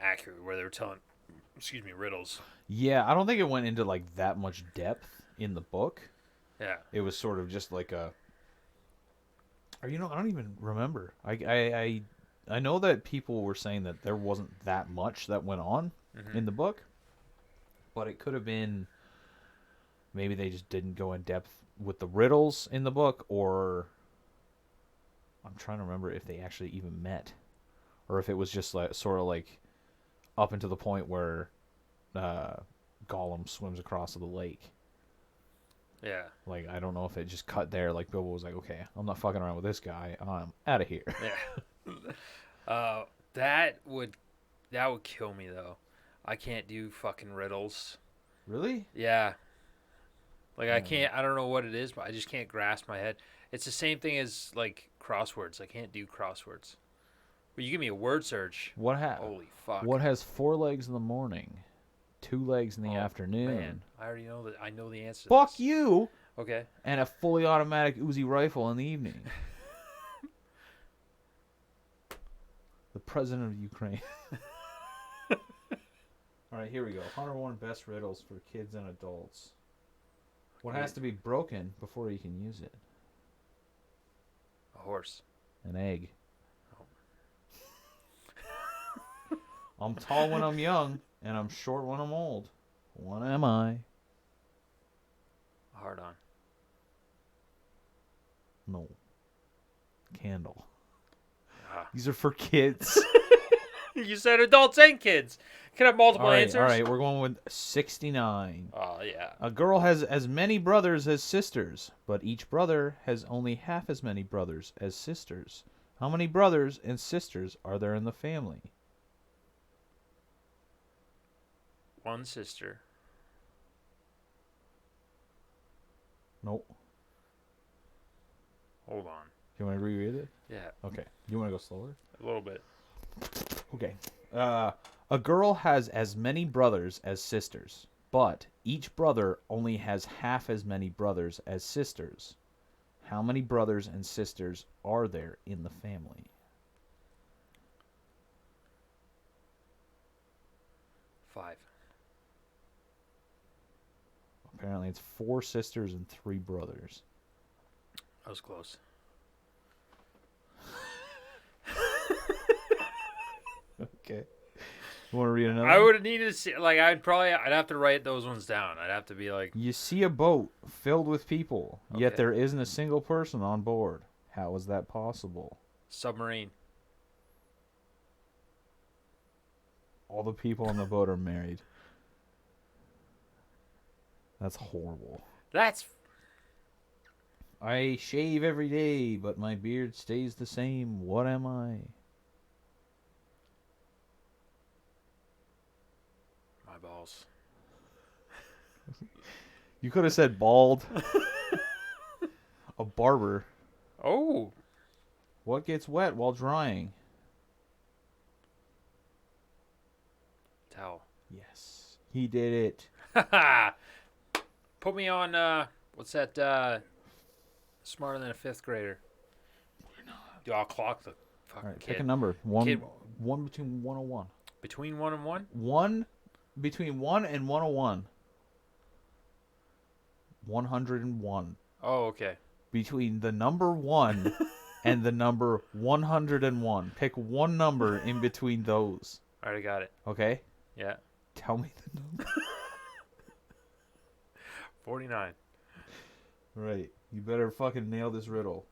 accurate. Where they were telling, riddles. Yeah, I don't think it went into like that much depth in the book. Yeah, it was sort of just like a. Or I don't even remember. I know that people were saying that there wasn't that much that went on in the book, but it could have been maybe they just didn't go in depth with the riddles in the book, or I'm trying to remember if they actually even met, or if it was just like sort of like up until the point where Gollum swims across to the lake. Yeah. Like, I don't know if it just cut there. Like, Bilbo was like, okay, I'm not fucking around with this guy. I'm out of here. Yeah. That would kill me, though. I can't do fucking riddles. Really? Yeah. Like, I can't, I don't know what it is, but I just can't grasp my head. It's the same thing as, like, crosswords. I can't do crosswords. But you give me a word search. Holy fuck. What has 4 legs in the morning, 2 legs in the afternoon? Man, I already know that. I know the answer. Fuck you. Okay. And a fully automatic Uzi rifle in the evening. The president of Ukraine. All right, here we go. 101 best riddles for kids and adults. What has to be broken before you can use it? A horse. An egg. Oh. I'm tall when I'm young, and I'm short when I'm old. What am I? Hard on. No. Candle. Ah. These are for kids. You said adults and kids. Can have multiple answers. All right, we're going with 69. Oh, yeah. A girl has as many brothers as sisters, but each brother has only half as many brothers as sisters. How many brothers and sisters are there in the family? One sister. Nope. Hold on. You want to reread it? Yeah. Okay. You want to go slower? A little bit. Okay. A girl has as many brothers as sisters, but each brother only has half as many brothers as sisters. How many brothers and sisters are there in the family? Five. Apparently it's 4 sisters and 3 brothers. That was close. Okay. You want to read another? I would have needed to see, like, I'd have to write those ones down. I'd have to be like, You see a boat filled with people, yet Okay. there isn't a single person on board. How is that possible? submarine. All the people on the boat are married. That's horrible. That's I shave every day, but my beard stays the same. What am I? my balls. You could have said bald. A barber. Oh, What gets wet while drying? towel. Yes. He did it. Put me on, what's that, smarter than a 5th grader. Dude, I'll clock the fucking All right, kid. pick a number. One Kid. between 101. Between 1 and 1? One between 1 and 101. 101. Oh, okay. Between the number 1 and the number 101. Pick one number in between those. Alright, I got it. Okay? Yeah. Tell me the number. 49. Right. You better fucking nail this riddle.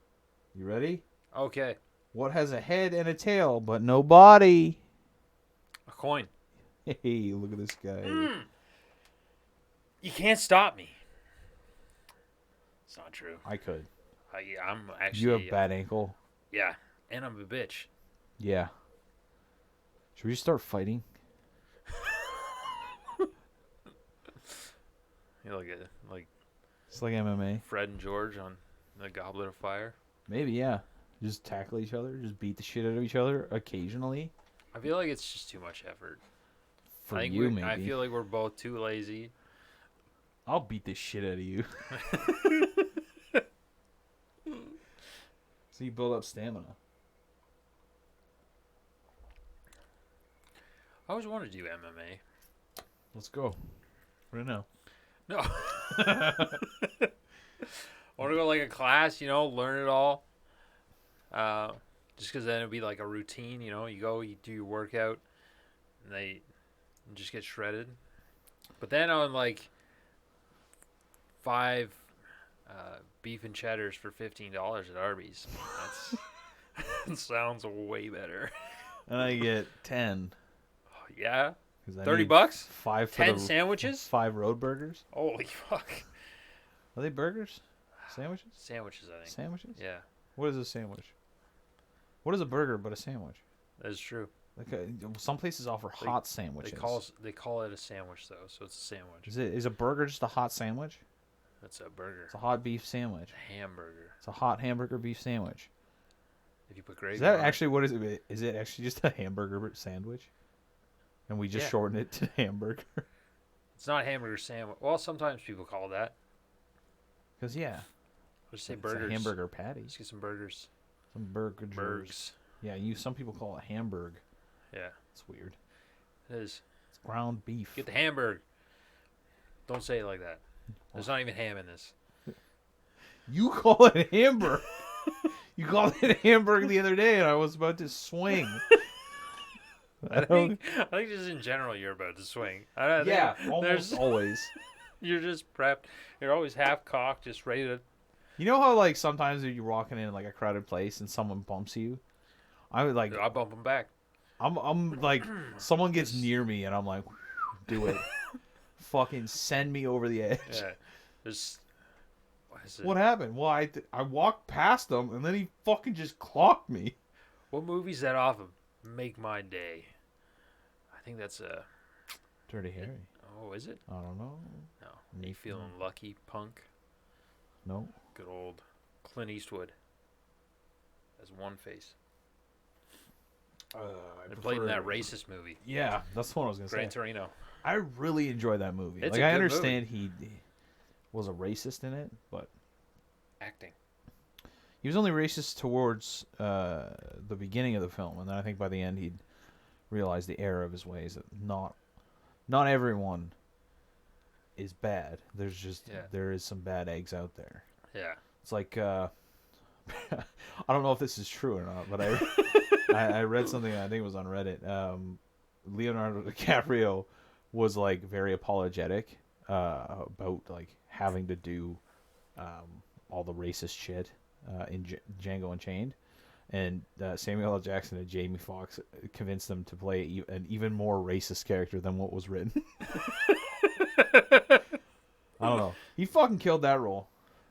You ready? Okay. What has a head and a tail but no body? A coin. Hey, look at this guy. You can't stop me. It's not true. I could. I'm actually. You have bad ankle. Yeah, and I'm a bitch. Yeah. Should we just start fighting? You know, like It's like MMA. Fred and George on the Goblet of Fire. Maybe, yeah. Just tackle each other. Just beat the shit out of each other occasionally. I feel like it's just too much effort. For you, maybe. I feel like we're both too lazy. I'll beat the shit out of you. So you build up stamina. I always wanted to do MMA. Let's go. Right now. No. I want to go like a class, learn it all. Just because then it'd be like a routine, you go, you do your workout, and you just get shredded. But then on like 5 beef and cheddars for $15 at Arby's. That sounds way better. And I get 10. Yeah? 'Cause I $30? need 5 for 10 sandwiches? 5 road burgers. Holy fuck. Are they burgers? Sandwiches? Sandwiches, I think. Sandwiches? Yeah, What is a sandwich? What is a burger but a sandwich? that is true. Like some places offer hot sandwiches. They call it a sandwich, though, so it's a sandwich. Is a burger just a hot sandwich? That's a burger. It's a hot beef sandwich. Hamburger. It's a hot hamburger beef sandwich. If you put gravy Is that on actually what is it? Is it actually just a hamburger sandwich? And we just shorten it to hamburger? it's not a hamburger sandwich. Well, sometimes people call it that. Because, yeah. Let's just say It's burgers. a hamburger patty. Let's get some burgers. Some burgers. Burgs. Yeah, some people call it hamburg. Yeah. It's weird. It is. It's ground beef. Get the hamburg. Don't say it like that. There's not even ham in this. You call it hamburg. You called it hamburg the other day, and I was about to swing. I think just in general you're about to swing. I think almost always. You're just prepped. You're always half cocked, just ready to. You know how like sometimes you're walking in like a crowded place and someone bumps you? I would like. I bump them back. I'm like someone gets near me and I'm like, do it. Fucking send me over the edge. Yeah. There's. What happened? Well, I walked past him and then he fucking just clocked me. What movies that often make my day? I think that's a. Dirty Harry. Oh, is it? I don't know. No. Are you feeling lucky, punk? No. Good old Clint Eastwood. Has one face. They're playing that racist movie. Yeah, that's what I was gonna say. Gran Torino. I really enjoyed that movie. It's like a I good understand he was a racist in it, but Acting. he was only racist towards the beginning of the film, and then I think by the end he'd realized the error of his ways, that not everyone is bad. There's just there is some bad eggs out there. Yeah. It's like I don't know if this is true or not, but I read something, I think it was on Reddit. Leonardo DiCaprio was like very apologetic about like having to do all the racist shit in Django Unchained, and Samuel L. Jackson and Jamie Foxx convinced them to play an even more racist character than what was written. I don't know. He fucking killed that role.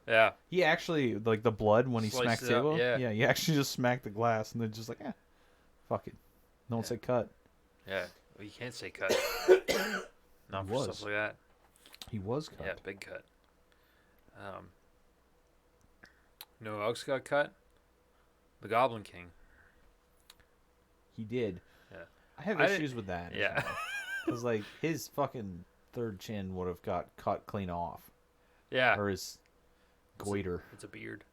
Yeah. He actually, like, the blood when he Sliced smacked it the up, table. yeah. He actually just smacked the glass and then just like, fuck it. No one said cut. Yeah. Well, you can't say cut. Not He for was. stuff like that. He was cut. Yeah, big cut. No, who else got cut? The Goblin King. He did. Yeah. I have issues with that. Yeah. Because, like, his fucking third chin would have got cut clean off. Yeah. Or his goiter. It's a beard.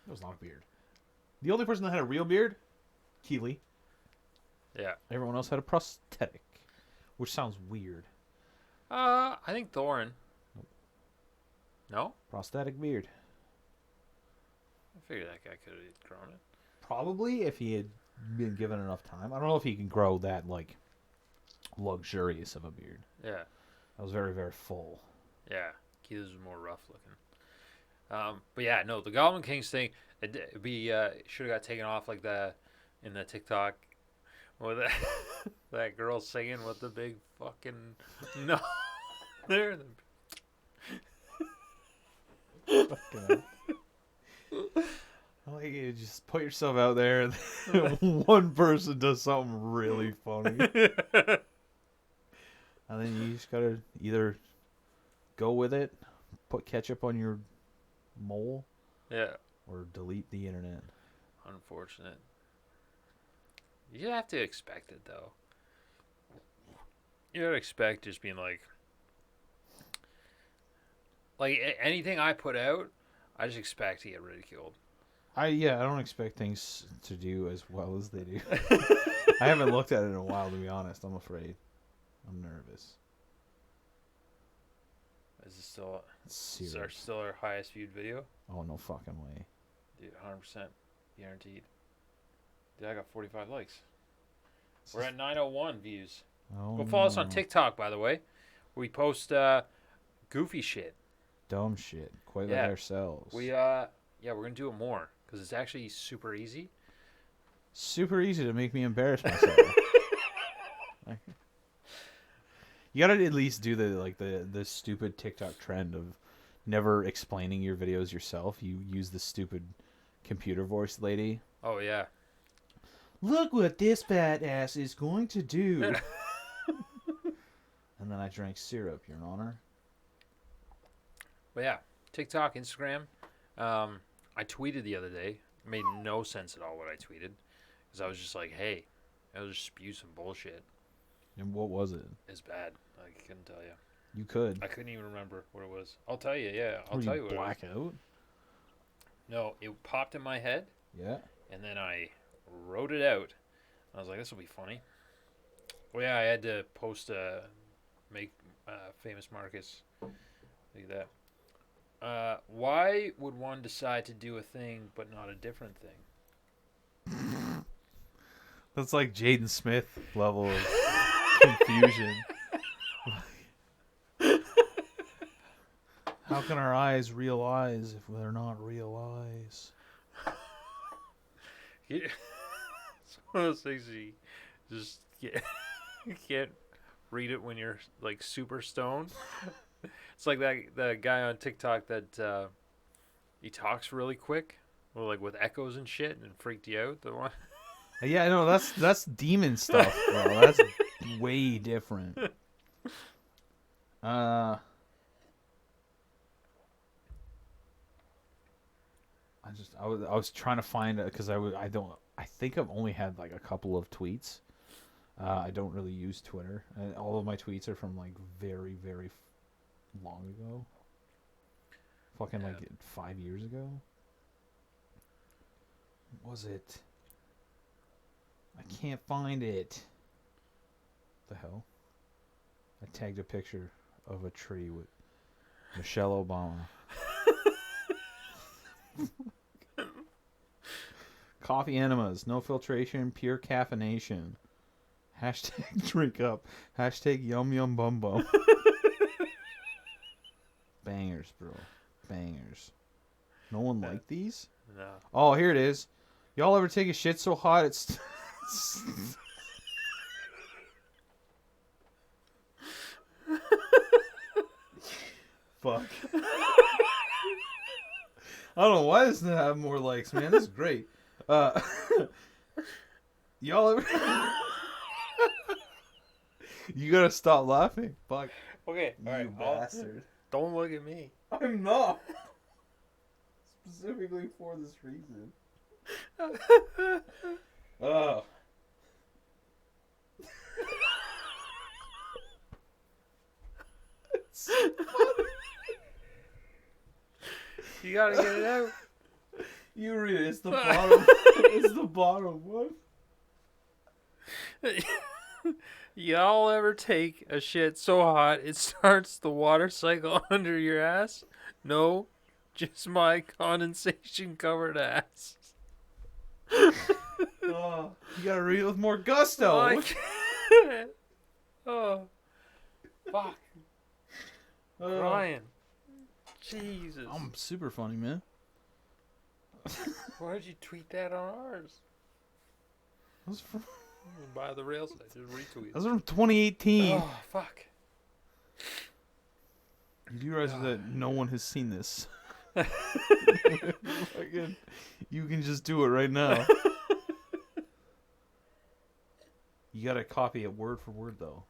It was not a beard. The only person that had a real beard, Keeley. Yeah. Everyone else had a prosthetic, which sounds weird. I think Thorin. No? Prosthetic beard. I figured that guy could have grown it. Probably if he had been given enough time. I don't know if he can grow that, like, luxurious of a beard. Yeah. That was very, very full. Yeah. Keith's was more rough looking. But yeah, no, the Goblin King's thing, it'd be, should have got taken off like in the TikTok with that girl singing with the big fucking, no. There. Like, you just put yourself out there, and one person does something really funny, and then you just gotta either go with it, put ketchup on your mole, Yeah. or delete the internet. Unfortunate. You have to expect it, though. You gotta expect just being like anything I put out, I just expect to get ridiculed. I don't expect things to do as well as they do. I haven't looked at it in a while, to be honest. I'm afraid. I'm nervous. Is this still It's is serious. still our highest viewed video? Oh, no fucking way. Dude, 100% guaranteed. Dude, I got 45 likes. We're at 901 views. Oh, Go follow us on no. TikTok, by the way. We post goofy shit. Dumb shit. Quite Yeah. like ourselves. We're gonna do it more because it's actually super easy. Super easy to make me embarrass myself. You gotta at least do the stupid TikTok trend of never explaining your videos yourself. You use the stupid computer voice lady. Oh yeah. Look what this fat ass is going to do. And then I drank syrup, Your Honor. But yeah, TikTok, Instagram. I tweeted the other day. It made no sense at all what I tweeted because I was just like, hey, I was just spew some bullshit. And what was it? It's bad. I couldn't tell you. You could. I couldn't even remember what it was. I'll tell you. Yeah, I'll Were tell you what black it was. out? No, it popped in my head, Yeah. and then I wrote it out. I was like, this will be funny. Well, yeah, I had to post make famous Marcus. Look at that. Why would one decide to do a thing but not a different thing? That's like Jaden Smith level of confusion. How can our eyes realize if they're not real eyes? Yeah. It's one of those things you just you can't read it when you're like super stoned. It's like that guy on TikTok that he talks really quick, or like with echoes and shit, and it freaked you out. The one. Yeah, no, that's demon stuff, bro. That's way different. I was trying to find it because I think I've only had like a couple of tweets. I don't really use Twitter. All of my tweets are from like very, very long ago. Fucking like 5 years ago. What was it? I can't find it. The hell? I tagged a picture of a tree with Michelle Obama. Coffee enemas, no filtration, pure caffeination. Hashtag drink up. Hashtag yum yum bum bum. Bangers, bro. Bangers. No one liked these? No. Oh, here it is. Y'all ever take a shit so hot it's... Fuck. I don't know why this doesn't have more likes, man. This is great. Y'all ever... You gotta stop laughing. Fuck. Okay, all right. You bastard. Don't look at me. I'm not. Specifically for this reason. Oh. You gotta get it out. You read it. It's the bottom. It's the bottom one. Y'all ever take a shit so hot it starts the water cycle under your ass? No, just my condensation covered ass. Oh, you gotta read it with more gusto. I can't. Oh, fuck. Ryan. Jesus. I'm super funny, man. Why did you tweet that on ours? That was from, By the rails, I just retweeted. that was from 2018. Oh, fuck. You do realize that no one has seen this. Fucking, you can just do it right now. You gotta copy it word for word though.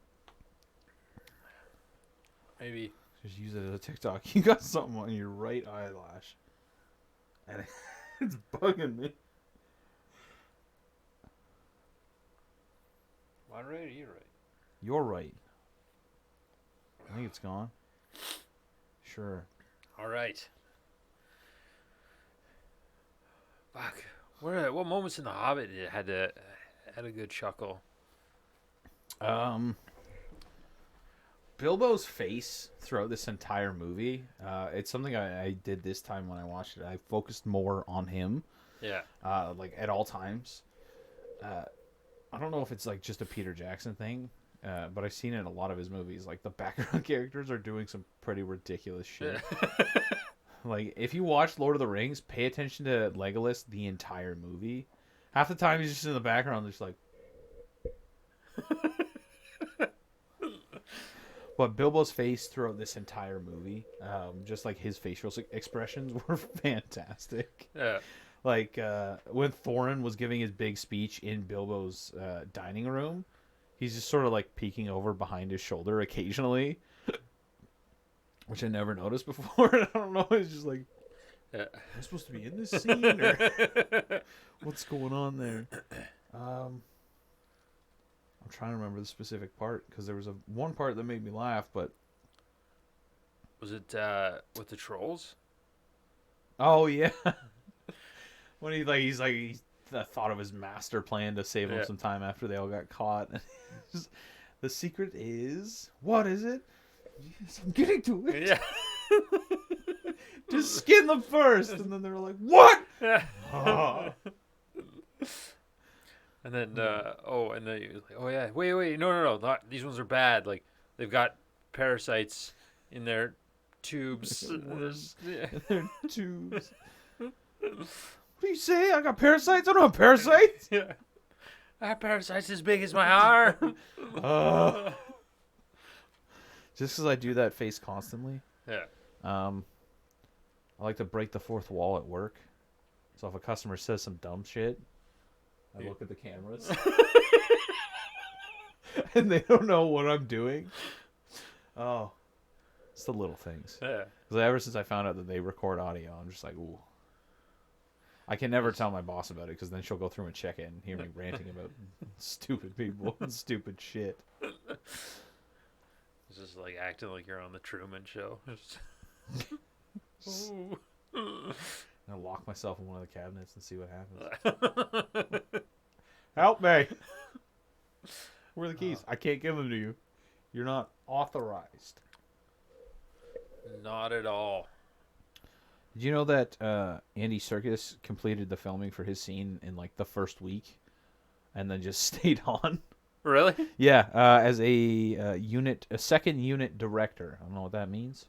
Maybe. Just use it as a TikTok. You got something on your right eyelash, and it's bugging me. Am I right or you right? You're right. I think it's gone. Sure. All right. Fuck. What moments in The Hobbit had a good chuckle? Bilbo's face throughout this entire movie, it's something I did this time when I watched it. I focused more on him, Yeah. like at all times. I don't know if it's like just a Peter Jackson thing, but I've seen it in a lot of his movies. Like the background characters are doing some pretty ridiculous shit. Like if you watch Lord of the Rings, pay attention to Legolas the entire movie. Half the time he's just in the background, just like. But Bilbo's face throughout this entire movie, just like his facial expressions were fantastic. Yeah. Like when Thorin was giving his big speech in Bilbo's dining room, he's just sort of like peeking over behind his shoulder occasionally, which I never noticed before. I don't know. It's just like, am I supposed to be in this scene or what's going on there? I'm trying to remember the specific part because there was one part that made me laugh, but Was it with the trolls? oh yeah, when he thought of his master plan to save him some time after they all got caught. The secret is, what is it? Yes, I'm getting to it. Yeah. Just skin them first, and then they were like, what? Oh. And then, and then you're like, oh yeah, wait, no, these ones are bad. Like they've got parasites in their tubes. Their tubes. What do you say? I got parasites? I don't have parasites. Yeah. I have parasites as big as my arm. Just because I do that face constantly. Yeah. I like to break the fourth wall at work. So if a customer says some dumb shit, I look at the cameras. And they don't know what I'm doing. Oh. It's the little things. Yeah. Because ever since I found out that they record audio, I'm just like, ooh. I can never tell my boss about it because then she'll go through and check it and hear me ranting about stupid people and stupid shit. It's just like acting like you're on the Truman Show. Ooh. I'll lock myself in one of the cabinets and see what happens. Help me! Where are the keys? I can't give them to you. You're not authorized. Not at all. Did you know that Andy Serkis completed the filming for his scene in like the first week, and then just stayed on? Really? Yeah, as a second unit director. I don't know what that means.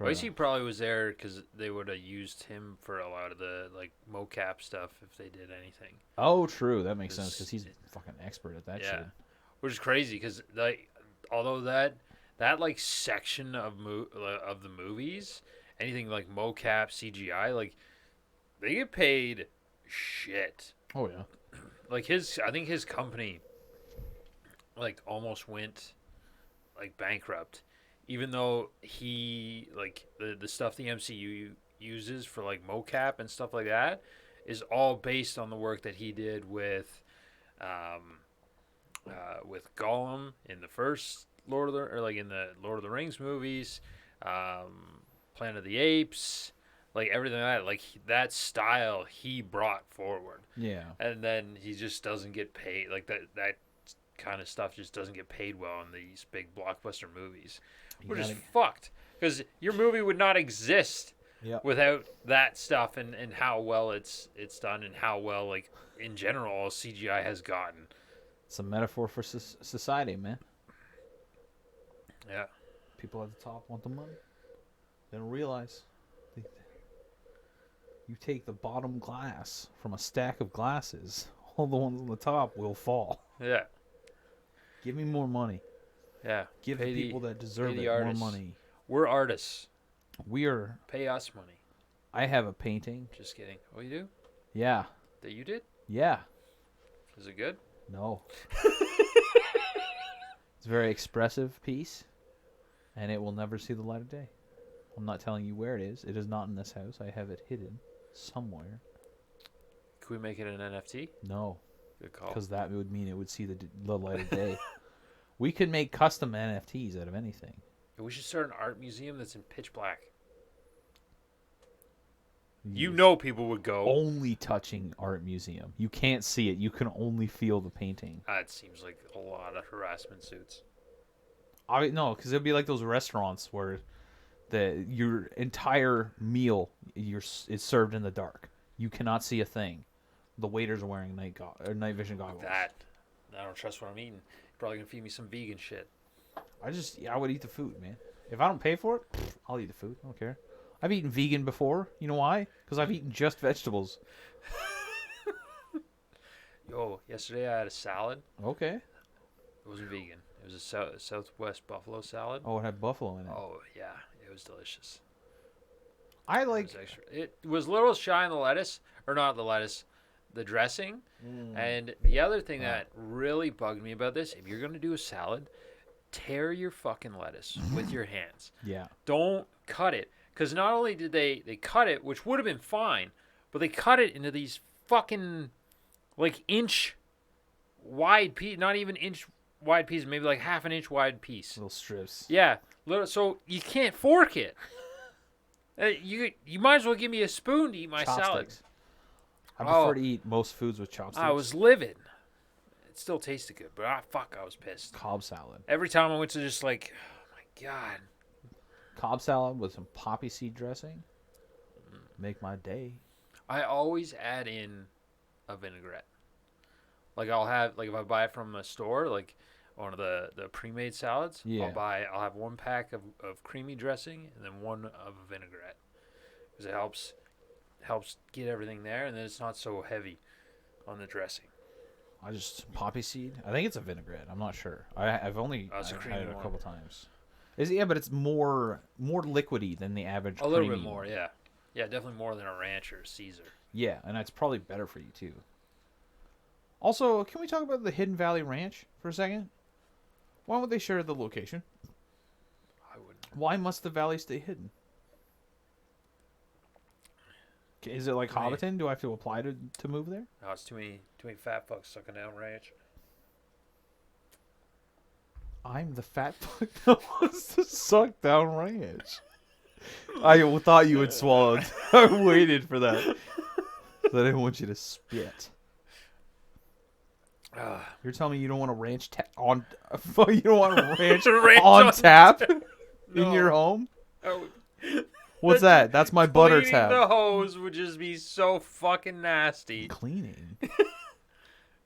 Well, he probably was there because they would have used him for a lot of the like mocap stuff if they did anything. Oh, true. That makes sense because he's a fucking expert at that shit. Which is crazy because like, although that like section of the movies, anything like mocap, CGI, like they get paid shit. Oh yeah. Like I think his company like almost went like bankrupt. Even though he, like, the stuff the MCU uses for, like, mocap and stuff like that is all based on the work that he did with Gollum in the first in the Lord of the Rings movies, Planet of the Apes, like, everything like that. Like, that style he brought forward. Yeah. And then he just doesn't get paid. Like, that kind of stuff just doesn't get paid well in these big blockbuster movies. Which is fucked. Because your movie would not exist without that stuff and how well it's done and how well, like, in general, CGI has gotten. It's a metaphor for society, man. Yeah. People at the top want the money. They don't realize. You take the bottom glass from a stack of glasses, all the ones on the top will fall. Yeah. Give me more money. Yeah. Give the people that deserve it more money. We're artists. We are. Pay us money. I have a painting. Just kidding. Oh, you do? Yeah. That you did? Yeah. Is it good? No. It's a very expressive piece, and it will never see the light of day. I'm not telling you where it is. It is not in this house. I have it hidden somewhere. Can we make it an NFT? No, Good call. because that would mean it would see the light of day. We could make custom NFTs out of anything. We should start an art museum that's in pitch black. You Yes. know people would go. Only touching art museum. You can't see it. You can only feel the painting. That seems like a lot of harassment suits. No, because it'd be like those restaurants where your entire meal is served in the dark. You cannot see a thing. The waiters are wearing night vision goggles. That. I don't trust what I'm eating. You're probably going to feed me some vegan shit. I would eat the food, man. If I don't pay for it, I'll eat the food. I don't care. I've eaten vegan before. You know why? Because I've eaten just vegetables. Yo, yesterday I had a salad. Okay. It wasn't vegan. It was a Southwest buffalo salad. Oh, it had buffalo in it. Oh, yeah. It was delicious. I like... It was a little shy on the lettuce. Or not the lettuce. The dressing. And the other thing that really bugged me about this, if you're going to do a salad, tear your fucking lettuce with your hands. Yeah. Don't cut it. Because not only did they cut it, which would have been fine, but they cut it into these fucking, like, inch wide piece, not even inch wide piece, maybe like half an inch wide piece. Little strips. Yeah. So you can't fork it. You might as well give me a spoon to eat my salad. I prefer to eat most foods with chopsticks. I was livid. It still tasted good, but I was pissed. Cobb salad. Every time I went to just like, oh my God. Cobb salad with some poppy seed dressing. Make my day. I always add in a vinaigrette. Like I'll have, like if I buy it from a store, like one of the pre-made salads, Yeah. I'll have one pack of creamy dressing and then one of a vinaigrette. Because it helps get everything there, and then it's not so heavy on the dressing. Poppy seed. I think it's a vinaigrette. I'm not sure. I've only It's a I've creamy had it a one. couple times. But it's more liquidy than the average. A little creamy bit more, one. yeah. Yeah, definitely more than a ranch or a Caesar. Yeah, and it's probably better for you too. Also, can we talk about the Hidden Valley Ranch for a second? Why would they share the location? I wouldn't. Why must the valley stay hidden? Is it like Hobbiton? Do I have to apply to move there? No, it's too many fat fucks sucking down ranch. I'm the fat fuck that wants to suck down ranch. I thought you would swallow it. I waited for that. I didn't want you to spit. You're telling me you don't want a ranch on? You don't want a ranch, Ranch on on tap No. in your home? Oh, What's that? That's my butter cleaning tap. the hose would just be so fucking nasty. Cleaning.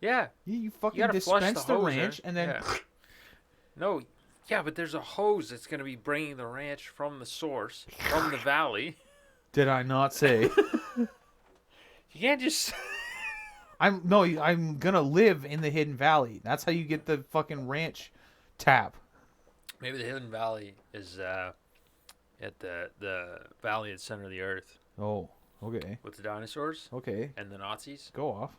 Yeah. You fucking gotta flush dispense the the hoser. ranch and then. Yeah. No. Yeah, but there's a hose that's going to be bringing the ranch from the source, from the valley. Did I not say? You can't just... I'm gonna live in the Hidden Valley. That's how you get the fucking ranch tap. Maybe the Hidden Valley is at the valley at the center of the earth. Oh, okay. With the dinosaurs Okay. and the Nazis. Go off.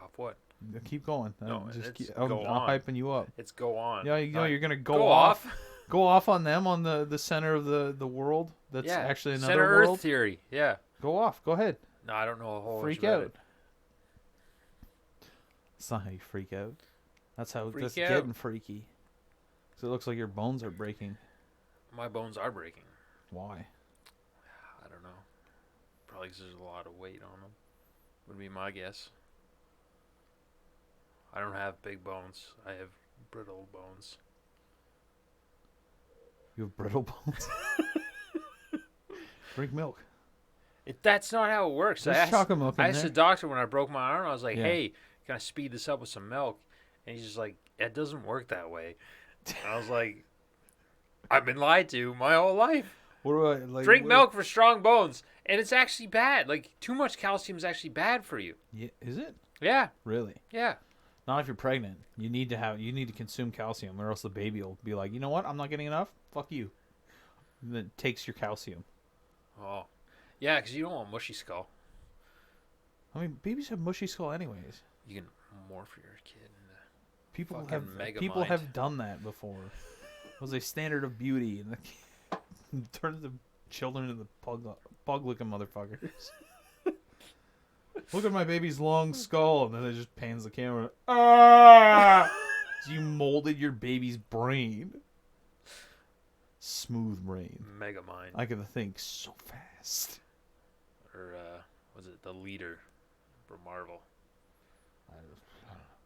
Off what? Keep going. No, Just it's I'm go on. hyping you up. It's go on. Yeah, you're gonna go Go off. off. Go off on them on the center of the world. That's Yeah. actually another Center world. Earth theory. Yeah. Go off. Go ahead. No, I don't know a whole Freak bunch about out. it. That's not how you freak out. That's how Freak that's out. getting freaky. So it looks like your bones are breaking. My bones are breaking. Why? I don't know. Probably because there's a lot of weight on them. Would be my guess. I don't have big bones. I have brittle bones. You have brittle bones. Drink milk. That's not how it works. There's chocolate milk in I asked there. the doctor when I broke my arm. I was like, Yeah. "Hey, can I speed this up with some milk?" And he's just like, "It doesn't work that way." And I was like, "I've been lied to my whole life. What do I like? Drink milk for strong bones, and it's actually bad. Like too much calcium is actually bad for you." Yeah, is it Yeah, really? yeah. Not if you're pregnant. You need to consume calcium, or else the baby will be like, you know what? I'm not getting enough. Fuck you. And then it takes your calcium. Oh, Yeah, because you don't want mushy skull. I mean, babies have mushy skull anyways. You can morph your kid into People fucking have mega people mind. have done that before. It was a standard of beauty, and turn the children into pug looking motherfuckers. Look at my baby's long skull, and then it just pans the camera. Ah! So you molded your baby's brain. Smooth brain. Mega mind. I can think so fast. Or was it the leader from Marvel?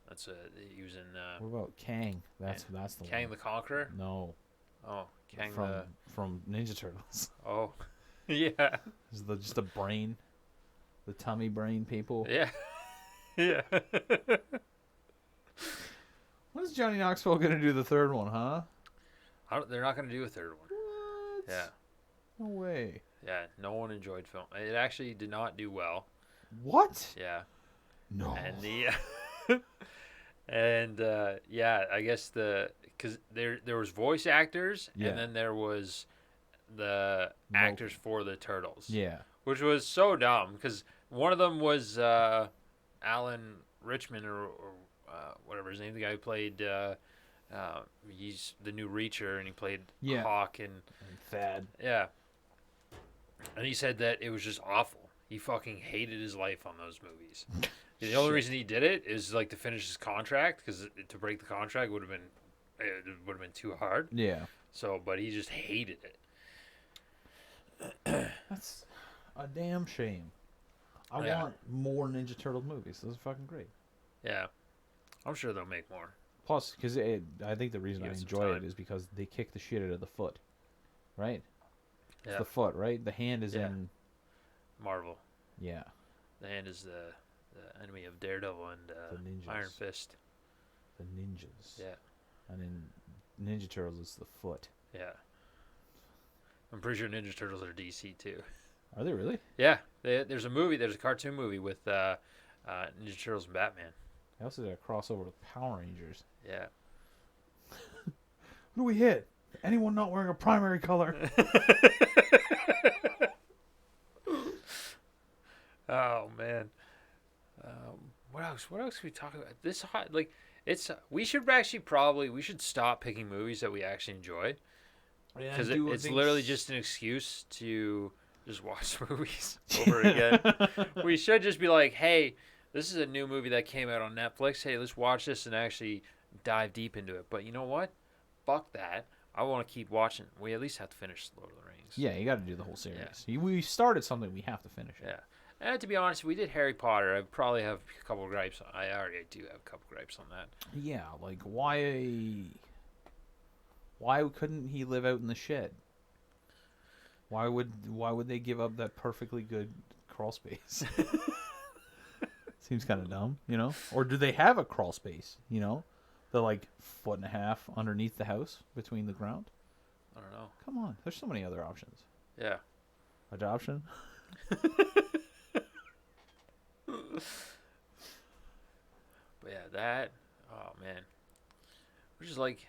That's he was in. What about Kang? That's the Kang one. the Conqueror. No. Oh, Kang from Ninja Turtles. Oh, yeah. Is just the brain, the tummy brain people. Yeah. Yeah. When is Johnny Knoxville gonna do the third one, huh? They're not going to do a third one. What? Yeah. No way. Yeah. No one enjoyed film. It actually did not do well. What? Yeah. No. And yeah, I guess because there was voice actors, Yeah. and then there was the actors for the turtles. Yeah. Which was so dumb because one of them was Alan Richmond or whatever his name, the guy who played. He's the new Reacher, and he played Hawk and Thad. Yeah. And he said that it was just awful. He fucking hated his life on those movies. The only reason he did it is like to finish his contract, because to break the contract would have been too hard. Yeah. So, but he just hated it. That's a damn shame. I want more Ninja Turtle movies. Those are fucking great. Yeah, I'm sure they'll make more. Plus, because I think the reason I enjoy it is because they kick the shit out of the foot, right? It's the foot, right? The hand is in Marvel. Yeah. The hand is the enemy of Daredevil and Iron Fist. The ninjas. Yeah. And in Ninja Turtles, it's the foot. Yeah. I'm pretty sure Ninja Turtles are DC too. Are they really? Yeah. There's a cartoon movie with Ninja Turtles and Batman. They also did a crossover with Power Rangers. Yeah. Who do we hit? Anyone not wearing a primary color? Oh man. What else? What else can we talk about? This hot like it's. We should stop picking movies that we actually enjoy. Because it's literally just an excuse to just watch movies over again. We should just be like, hey, this is a new movie that came out on Netflix. Hey, let's watch this and actually dive deep into it. But you know what? Fuck that. I want to keep watching. We at least have to finish Lord of the Rings. Yeah, you got to do the whole series. Yeah. We started something, we have to finish it. Yeah. And to be honest, if we did Harry Potter, I probably have a couple of gripes. I already do have a couple of gripes on that. Yeah, like why couldn't he live out in the shed? Why would they give up that perfectly good crawl space? Seems kind of dumb, you know? Or do they have a crawl space, you know? The like 1.5 feet underneath the house between the ground? I don't know. Come on, there's so many other options. Yeah. Adoption? But yeah, that. Oh man, I just like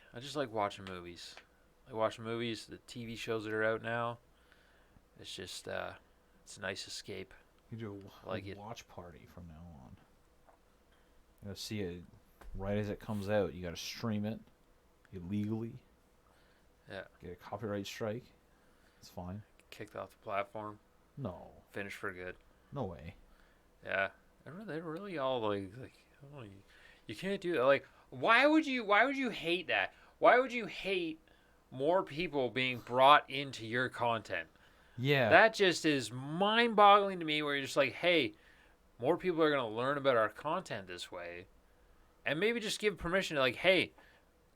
watching movies. I watch movies, the TV shows that are out now. It's just it's a nice escape. You do a watch party from now on. You gotta see it right as it comes out. You gotta stream it illegally. Yeah. Get a copyright strike. It's fine. Kicked off the platform. No. Finished for good. No way. Yeah. They're really all like oh, you can't do that. Like, why would you hate that? Why would you hate more people being brought into your content? Yeah. That just is mind-boggling to me, where you're just like, hey, more people are going to learn about our content this way. And maybe just give permission to, like, hey,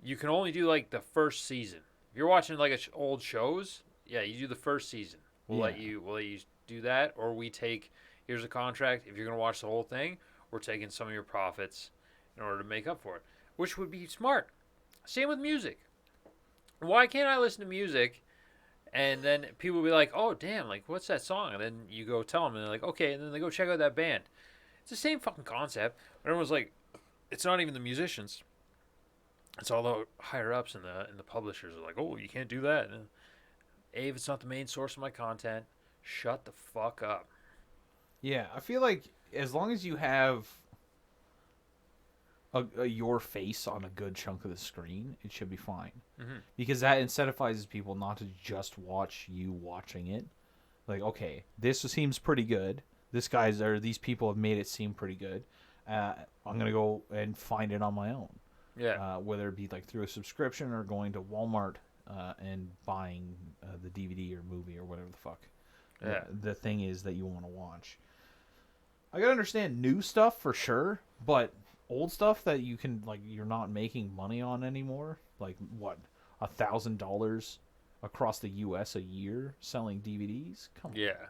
you can only do, like, the first season. If you're watching, like, old shows, yeah, you do the first season. We'll let you do that, or here's a contract. If you're going to watch the whole thing, we're taking some of your profits in order to make up for it, which would be smart. Same with music. Why can't I listen to music and then people will be like, oh, damn, like, what's that song? And then you go tell them, and they're like, okay, and then they go check out that band. It's the same fucking concept. But everyone's like, it's not even the musicians. It's all the higher-ups and the publishers are like, oh, you can't do that. And, A, if it's not the main source of my content, Shut the fuck up. Yeah, I feel like as long as you have your face on a good chunk of the screen, it should be fine. Mm-hmm. Because that incentivizes people not to just watch you watching it. Like, okay, this seems pretty good. These people have made it seem pretty good. I'm gonna go and find it on my own. Yeah. Whether it be like through a subscription or going to Walmart and buying the DVD or movie or whatever the fuck. Yeah. The thing is that you want to watch. I gotta understand new stuff for sure, but old stuff that you can like you're not making money on anymore. Like what, $1,000 across the U.S. a year selling DVDs? Come on, Yeah.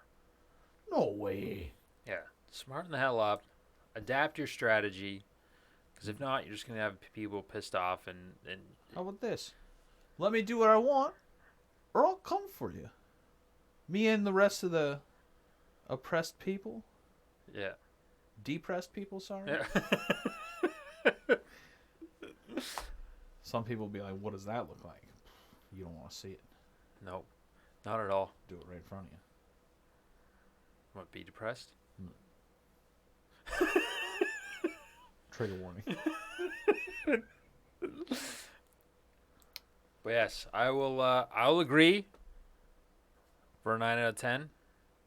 no way. Yeah. Smarten the hell up. Adapt your strategy. Because if not, you're just going to have people pissed off and How about this? Let me do what I want, or I'll come for you. Me and the rest of the oppressed people, yeah. depressed people. Sorry. Yeah. Some people be like, "What does that look like?" You don't want to see it. Nope. Not at all. Do it right in front of you. What, be depressed? Trigger warning. But yes, I'll agree for a 9 out of 10.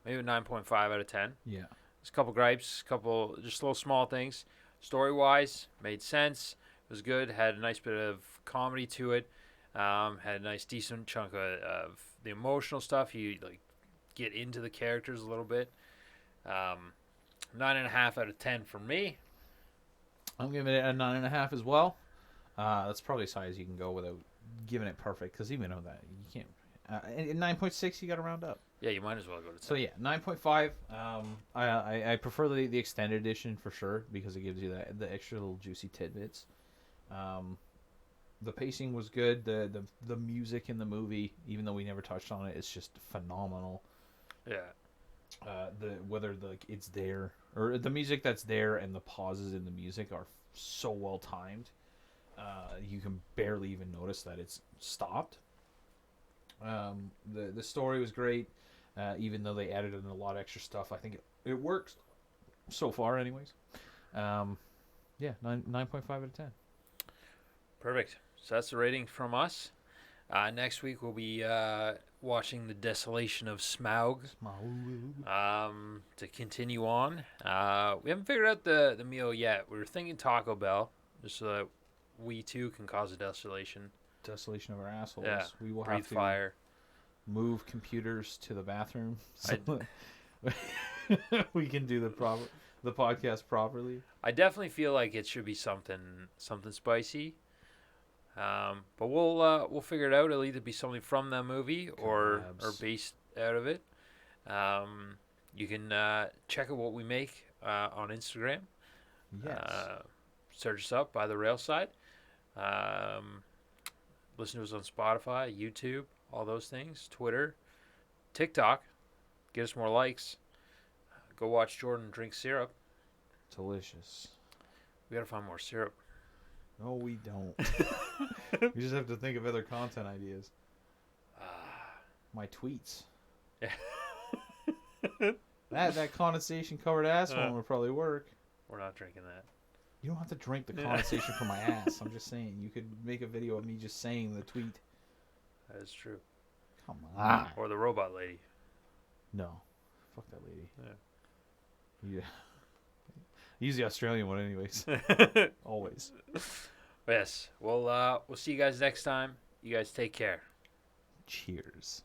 Maybe a 9.5 out of 10. Yeah. There's a couple gripes, couple just little small things. Story-wise, made sense. It was good. Had a nice bit of comedy to it. Had a nice decent chunk of the emotional stuff. You like get into the characters a little bit. 9.5 out of 10 for me. I'm giving it a 9.5 as well. That's probably as high as you can go without giving it perfect, because even though that you can't. And 9.6, you got to round up. Yeah, you might as well go to 10. So yeah, 9.5. I prefer the extended edition for sure, because it gives you the extra little juicy tidbits. The pacing was good. The music in the movie, even though we never touched on it, it's just phenomenal. Yeah. Whether it's there or the music that's there and the pauses in the music are so well timed, you can barely even notice that it's stopped. The story was great, even though they added in a lot of extra stuff. I think it works so far, anyways. Yeah, 9.5 out of 10. Perfect. So that's the rating from us. Next week we'll be watching The Desolation of Smaug. To continue on. We haven't figured out the meal yet. We were thinking Taco Bell, just so that we too can cause a desolation. Desolation of our assholes. Yeah. We will Breathe have to fire. move computers to the bathroom so we can do the podcast properly. I definitely feel like it should be something spicy. But we'll figure it out. It'll either be something from that movie or based out of it. You can check out what we make on Instagram. Yes. Search us up by the Railside. Listen to us on Spotify, YouTube, all those things. Twitter, TikTok. Get us more likes. Go watch Jordan drink syrup. Delicious. We gotta find more syrup. No, we don't. We just have to think of other content ideas. My tweets. Yeah. that condensation covered ass one would probably work. We're not drinking that. You don't have to drink the condensation from my ass. I'm just saying. You could make a video of me just saying the tweet. That is true. Come on. Or the robot lady. No. Fuck that lady. Yeah. Yeah. Use the Australian one anyways. Always. Yes. Well, we'll see you guys next time. You guys take care. Cheers.